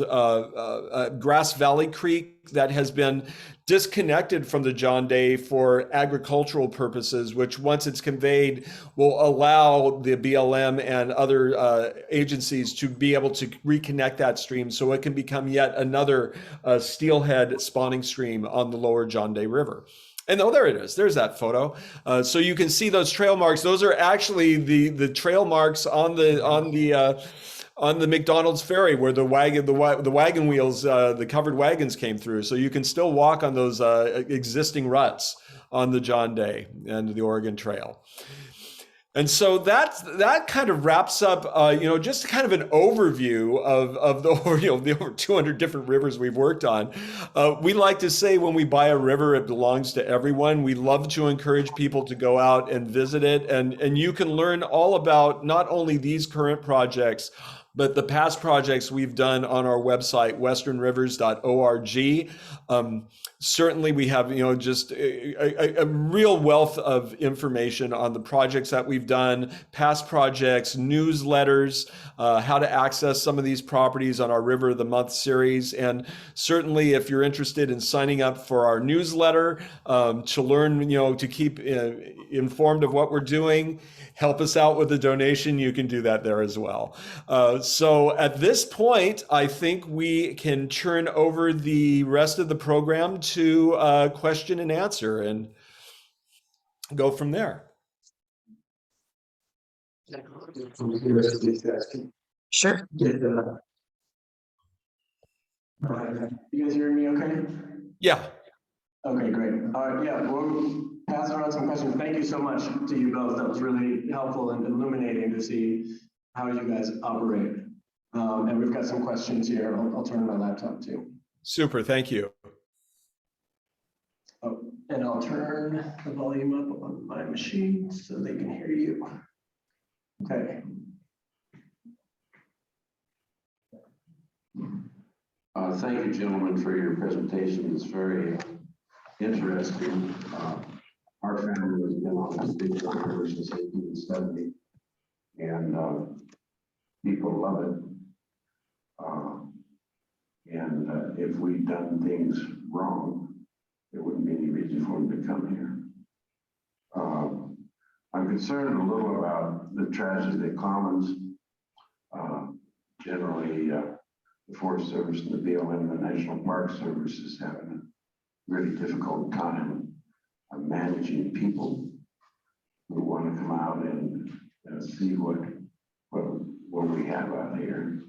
Grass Valley Creek that has been disconnected from the John Day for agricultural purposes, which once it's conveyed will allow the BLM and other agencies to be able to reconnect that stream so it can become yet another steelhead spawning stream on the lower John Day River. And there it is. There's that photo. So you can see those trail marks. Those are actually the trail marks on the McDonald's Ferry where the wagon wheels, the covered wagons came through. So you can still walk on those existing ruts on the John Day and the Oregon Trail. And so that kind of wraps up, just kind of an overview of the over 200 different rivers we've worked on. We like to say when we buy a river, it belongs to everyone. We love to encourage people to go out and visit it. And you can learn all about not only these current projects, but the past projects we've done on our website, westernrivers.org. Certainly we have, just a real wealth of information on the projects that we've done, past projects, newsletters, how to access some of these properties on our River of the Month series. And certainly if you're interested in signing up for our newsletter to learn, to keep informed of what we're doing, help us out with a donation, you can do that there as well. So at this point, I think we can turn over the rest of the program to question and answer and go from there. Sure. You guys hearing me okay? Yeah. Okay, great. Yeah, we'll pass around some questions. Thank you so much to you both. That was really helpful and illuminating to see how you guys operate. And we've got some questions here. I'll turn my laptop too. Super, thank you. Oh, and I'll turn the volume up on my machine so they can hear you. Okay. Thank you, gentlemen, for your presentation. It's very interesting. Our family has been on this big river since 1870, and people love it. And if we'd done things wrong, there wouldn't be any reason for them to come here. I'm concerned a little about the tragedy at Klamath generally, the Forest Service and the BLM, the National Park Service, is having a really difficult time managing people who want to come out and see what we have out here.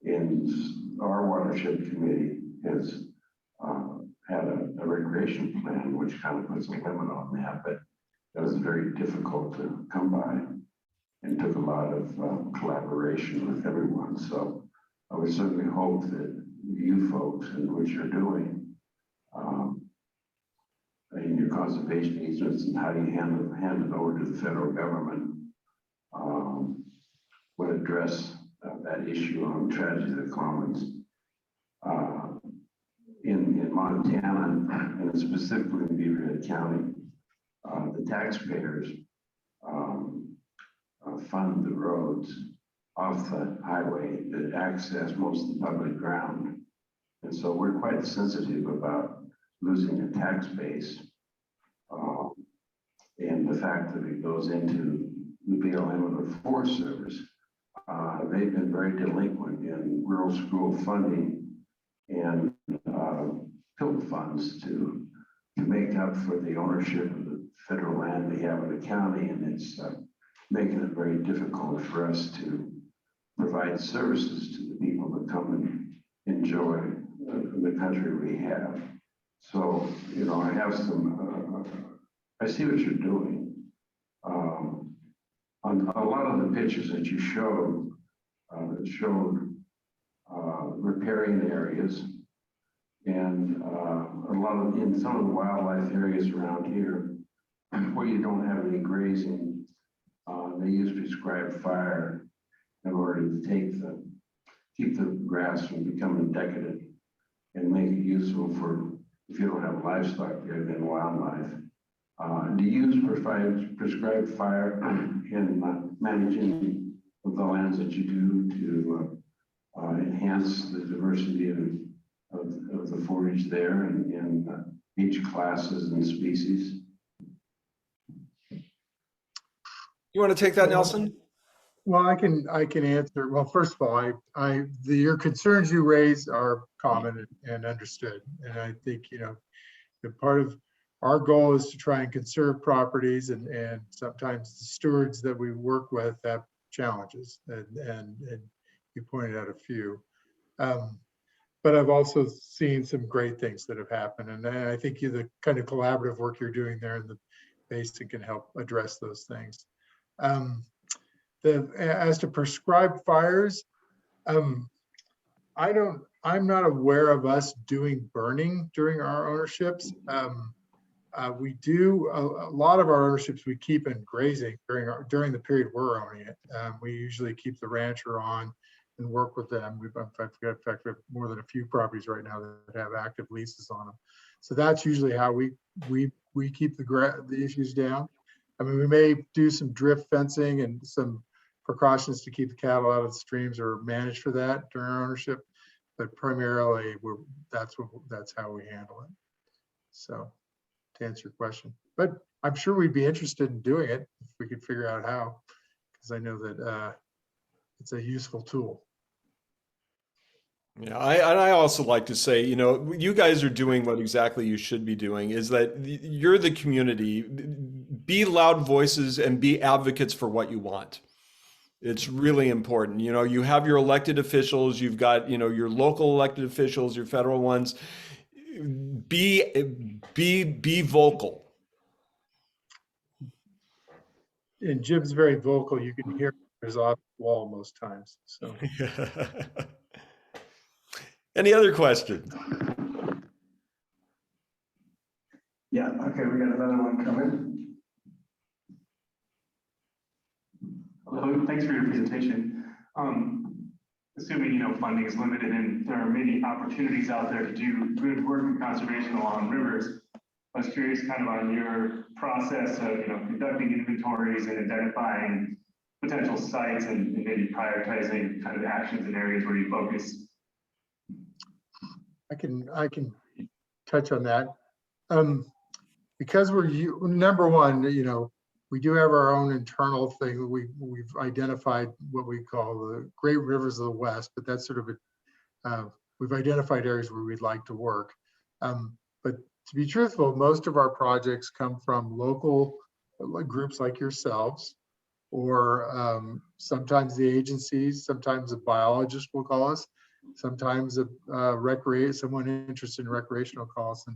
And our watershed committee has had a recreation plan, which kind of puts a limit on that, but that was very difficult to come by and took a lot of collaboration with everyone. So I would certainly hope that you folks and what you're doing in your conservation easements and how you hand it over to the federal government would address that issue on tragedy of the Commons. In Montana, and specifically in Beaver Head County, the taxpayers fund the roads off the highway that access most of the public ground. And so we're quite sensitive about losing a tax base. And the fact that it goes into the BLM or the Forest Service, they've been very delinquent in rural school funding and PILT funds to make up for the ownership of the federal land they have in the county. And it's making it very difficult for us to provide services to the people that come and enjoy the country we have. So, you know, I have some, I see what you're doing. On a lot of the pictures that you showed, riparian areas, and a lot of, in some of the wildlife areas around here, where you don't have any grazing, they use prescribed fire in order to keep the grass from becoming decadent and make it useful for, if you don't have livestock there, then wildlife. Do you use prescribed fire in managing the lands that you do to enhance the diversity of the forage there and in each classes and species? You want to take that, Nelson? Well, I can answer. Well, first of all, your concerns you raise are common and understood. And I think, you know, the part of our goal is to try and conserve properties, and sometimes the stewards that we work with have challenges, and you pointed out a few. But I've also seen some great things that have happened, and I think the kind of collaborative work you're doing there in the basin can help address those things. As to prescribed fires, I'm not aware of us doing burning during our ownerships. We do a lot of our ownerships we keep in grazing during the period we're owning it. We usually keep the rancher on and work with them. In fact, we have more than a few properties right now that have active leases on them. So that's usually how we keep the issues down. I mean, we may do some drift fencing and some precautions to keep the cattle out of the streams or manage for that during our ownership, but primarily that's how we handle it. So, to answer your question, but I'm sure we'd be interested in doing it if we could figure out how, because I know that it's a useful tool. Yeah, I also like to say, you know, you guys are doing what exactly you should be doing, is that you're the community. Be loud voices and be advocates for what you want. It's really important. You know, you have your elected officials, you've got, you know, your local elected officials, your federal ones. Be vocal. And Jim's very vocal. You can hear his off the wall most times. So. Any other questions? Yeah, okay, we got another one coming. Hello, thanks for your presentation. Assuming, you know, funding is limited and there are many opportunities out there to do good work in conservation along rivers, I was curious kind of on your process of, you know, conducting inventories and identifying potential sites and maybe prioritizing kind of actions in areas where you focus. I can touch on that. Because number one, you know, we do have our own internal thing. We've identified what we call the Great Rivers of the West, but that's sort of we've identified areas where we'd like to work. But to be truthful, most of our projects come from local groups like yourselves, or sometimes the agencies, sometimes a biologist will call us, sometimes someone interested in recreational calls,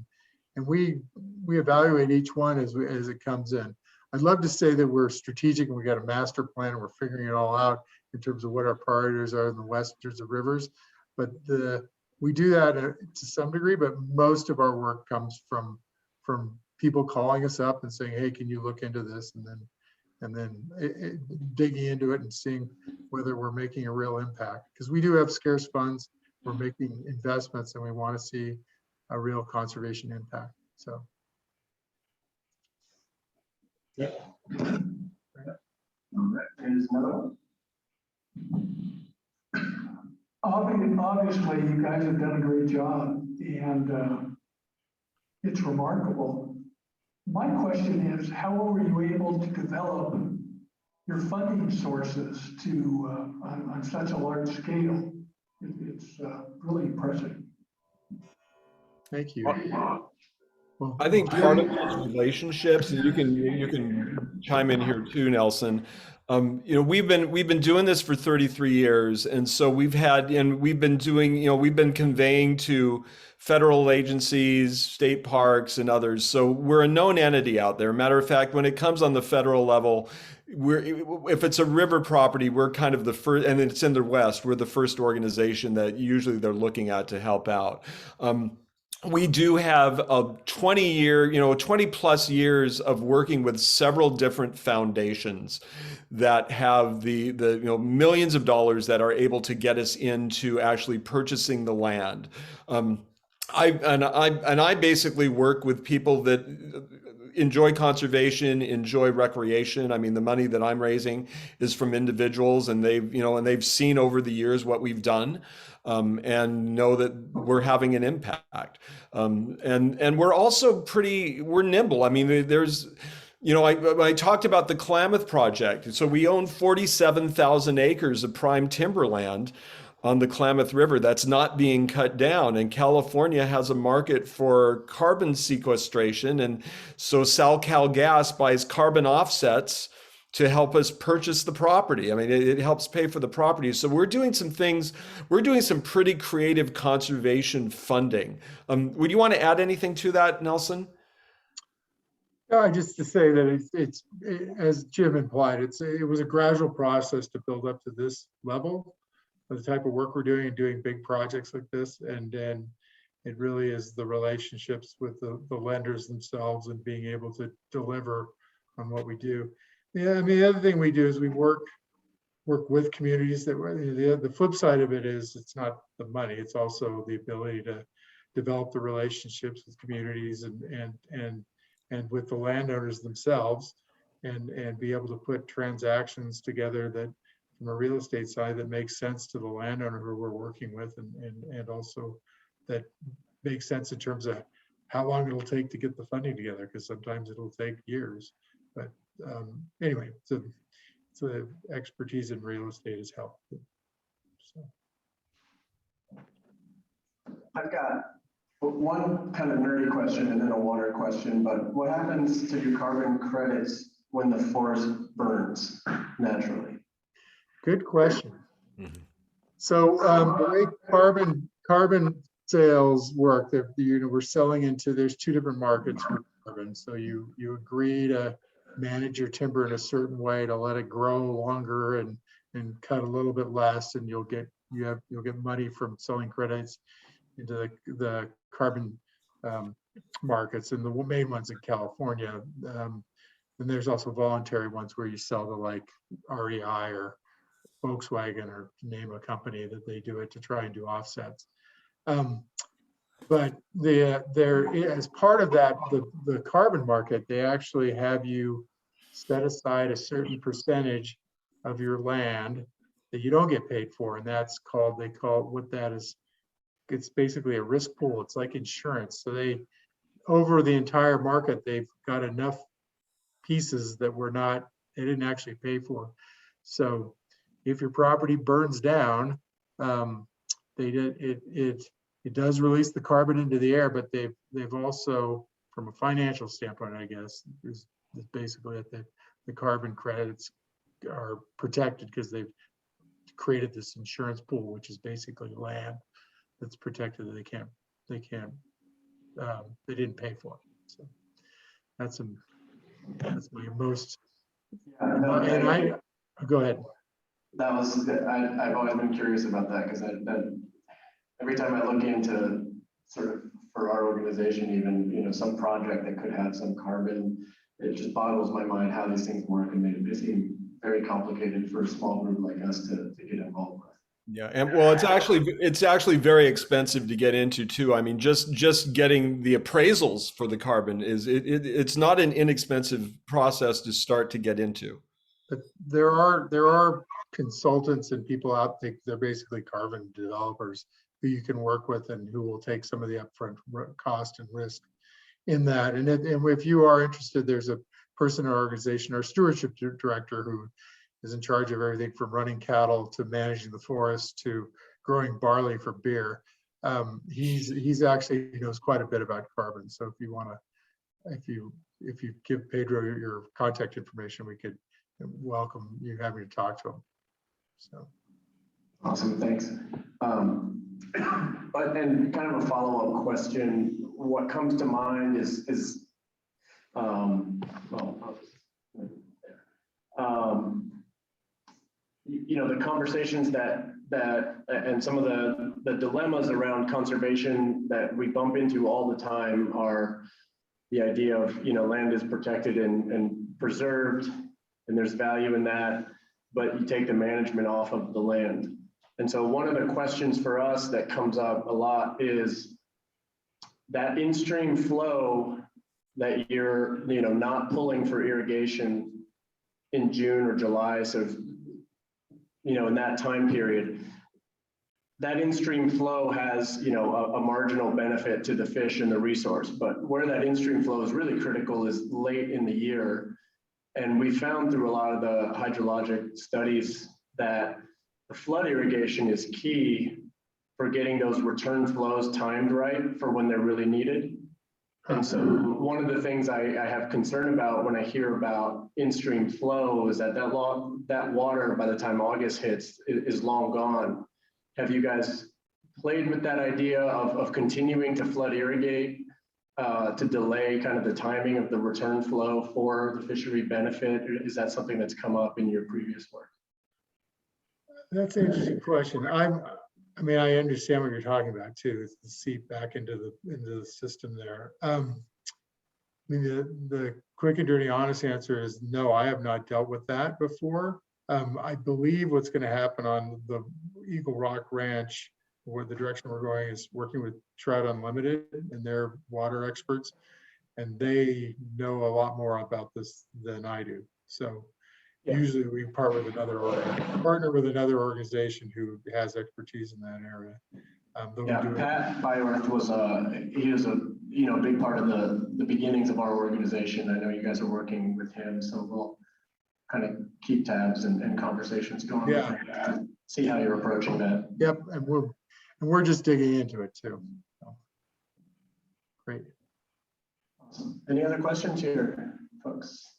and we evaluate each one as it comes in. I'd love to say that we're strategic and we got a master plan and we're figuring it all out in terms of what our priorities are in the West in terms of rivers, but we do that to some degree, but most of our work comes from people calling us up and saying, hey, can you look into this? And then digging into it and seeing whether we're making a real impact. Because we do have scarce funds, we're making investments, and we want to see a real conservation impact. So. Yeah. There's another one. Obviously, you guys have done a great job, and it's remarkable. My question is, how were you able to develop your funding sources to on such a large scale? It's really impressive. Thank you. Well, I think part of those relationships, and you can chime in here too, Nelson. We've been doing this for 33 years, and so we've been conveying to federal agencies, state parks, and others. So we're a known entity out there. Matter of fact, when it comes on the federal level, if it's a river property, we're kind of the first, and it's in the West, we're the first organization that usually they're looking at to help out. We do have a 20 plus years of working with several different foundations that have the millions of dollars that are able to get us into actually purchasing the land. I basically work with people that enjoy conservation, enjoy recreation. I mean, the money that I'm raising is from individuals, and they've seen over the years what we've done, and know that we're having an impact. And we're also we're nimble. I mean, I talked about the Klamath project. So we own 47,000 acres of prime timberland on the Klamath River that's not being cut down. And California has a market for carbon sequestration. And so SoCal Gas buys carbon offsets to help us purchase the property. I mean, it helps pay for the property. So we're doing some things, we're doing some pretty creative conservation funding. Would you want to add anything to that, Nelson? Just to say that it's as Jim implied, it was a gradual process to build up to this level. The type of work we're doing big projects like this, and then it really is the relationships with the lenders themselves and being able to deliver on what we do. Yeah, I mean, the other thing we do is we work with communities. The flip side of it is it's not the money; it's also the ability to develop the relationships with communities and with the landowners themselves, and be able to put transactions together that, from a real estate side, that makes sense to the landowner who we're working with, and also that makes sense in terms of how long it'll take to get the funding together, because sometimes it'll take years. But anyway, so the expertise in real estate has helped. So. I've got one kind of nerdy question and then a water question, but what happens to your carbon credits when the forest burns naturally? Good question. So the way carbon sales work, we're selling into, there's two different markets for carbon. So you agree to manage your timber in a certain way to let it grow longer and cut a little bit less, and you'll get money from selling credits into the carbon markets, and the main ones in California. And there's also voluntary ones where you sell to like REI or Volkswagen, or name a company that they do it to try and do offsets. But as part of that, the carbon market, they actually have you set aside a certain percentage of your land that you don't get paid for, and that's called, it's basically a risk pool. It's like insurance. So over the entire market, they've got enough pieces that they didn't actually pay for. So if your property burns down, it does release the carbon into the air, but they've also, from a financial standpoint, I guess, is basically that the carbon credits are protected because they've created this insurance pool, which is basically land that's protected that they didn't pay for. So that's my most. Go ahead. That was, I've always been curious about that because every time I look into sort of for our organization, even, some project that could have some carbon, it just boggles my mind how these things work, and they seem very complicated for a small group like us to get involved with. Yeah, and well, it's actually very expensive to get into too. I mean, just getting the appraisals for the carbon it's not an inexpensive process to start to get into. But there are consultants and people out there, they're basically carbon developers who you can work with and who will take some of the upfront cost and risk in that. And if you are interested, there's a person in our organization, our stewardship director, who is in charge of everything from running cattle to managing the forest to growing barley for beer. He's actually, he knows quite a bit about carbon. So if you want to, if you give Pedro your contact information, we could welcome you having to talk to him. So awesome, thanks. But then kind of a follow-up question. What comes to mind is the conversations that and some of the dilemmas around conservation that we bump into all the time are the idea of, land is protected and preserved, and there's value in that, but you take the management off of the land. And so one of the questions for us that comes up a lot is that in-stream flow that you're, not pulling for irrigation in June or July. So, in that time period, that in-stream flow has, a marginal benefit to the fish and the resource. But where that in-stream flow is really critical is late in the year. And we found through a lot of the hydrologic studies that the flood irrigation is key for getting those return flows timed right for when they're really needed. And so one of the things I have concern about when I hear about in-stream flow is that water by the time August hits is long gone. Have you guys played with that idea of continuing to flood irrigate to delay kind of the timing of the return flow for the fishery benefit? Is that something that's come up in your previous work? That's an interesting question. I mean, I understand what you're talking about too, is the seep back into the system there. I mean, the quick and dirty honest answer is no, I have not dealt with that before. I believe what's going to happen on the Eagle Rock Ranch, where the direction we're going, is working with Trout Unlimited and their water experts, and they know a lot more about this than I do. So usually we partner with another organization who has expertise in that area. Pat Bioearth was he was a big part of the beginnings of our organization. I know you guys are working with him, so we'll kind of keep tabs and conversations going. Yeah, see how you're approaching that. Yep, and we're just digging into it too. So, great. Awesome. Any other questions here, folks?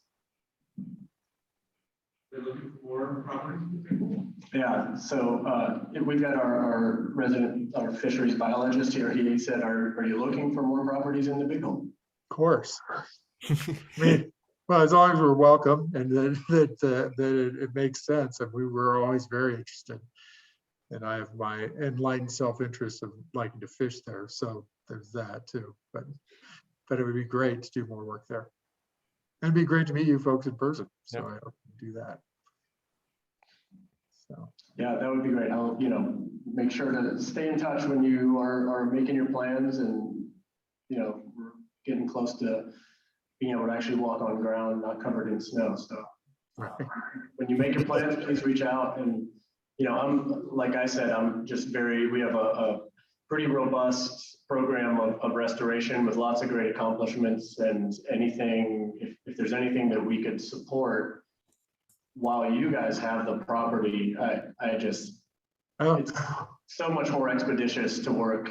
They're looking for properties. Yeah, so we've got our fisheries biologist here. He said, are you looking for more properties in the Big Hole? Of course. I mean, well, as long as we're welcome and that it makes sense, and we were always very interested. And I have my enlightened self-interest of liking to fish there, so there's that too. But it would be great to do more work there. It'd be great to meet you folks in person. So I hope you do that. So yeah, that would be great. I'll make sure to stay in touch when you are making your plans, and we're getting close to being able to actually walk on ground not covered in snow. So when you make your plans, please reach out. And I'm, like I said, I'm just we have a pretty robust program of restoration with lots of great accomplishments, and anything, if there's anything that we could support while you guys have the property, I just, Oh, it's so much more expeditious to work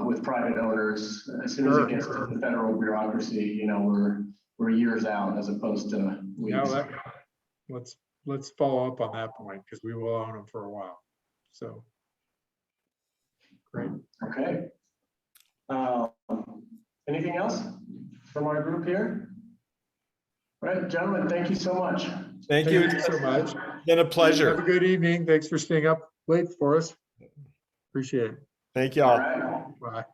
with private owners. As soon as it gets to the federal bureaucracy, you know, we're years out as opposed to yeah, weeks. let's follow up on that point because we will own them for a while. So, great. Okay. Anything else from our group here? All right, gentlemen, thank you so much. Thank you. Thank you so much. Been a Have a pleasure. good evening. Thanks for staying up late for us. Appreciate it. Thank you All all. right, Bye.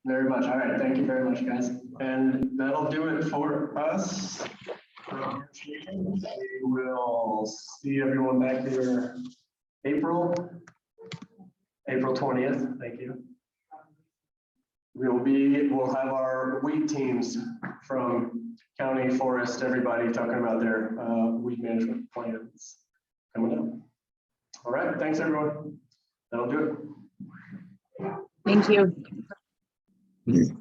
very much. All right, thank you very much, guys. And that'll do it for us. We will see everyone back here April 20th. Thank you. We'll have our weed teams from county, forest, everybody talking about their weed management plans coming up. All right, thanks everyone. That'll do it. Thank you.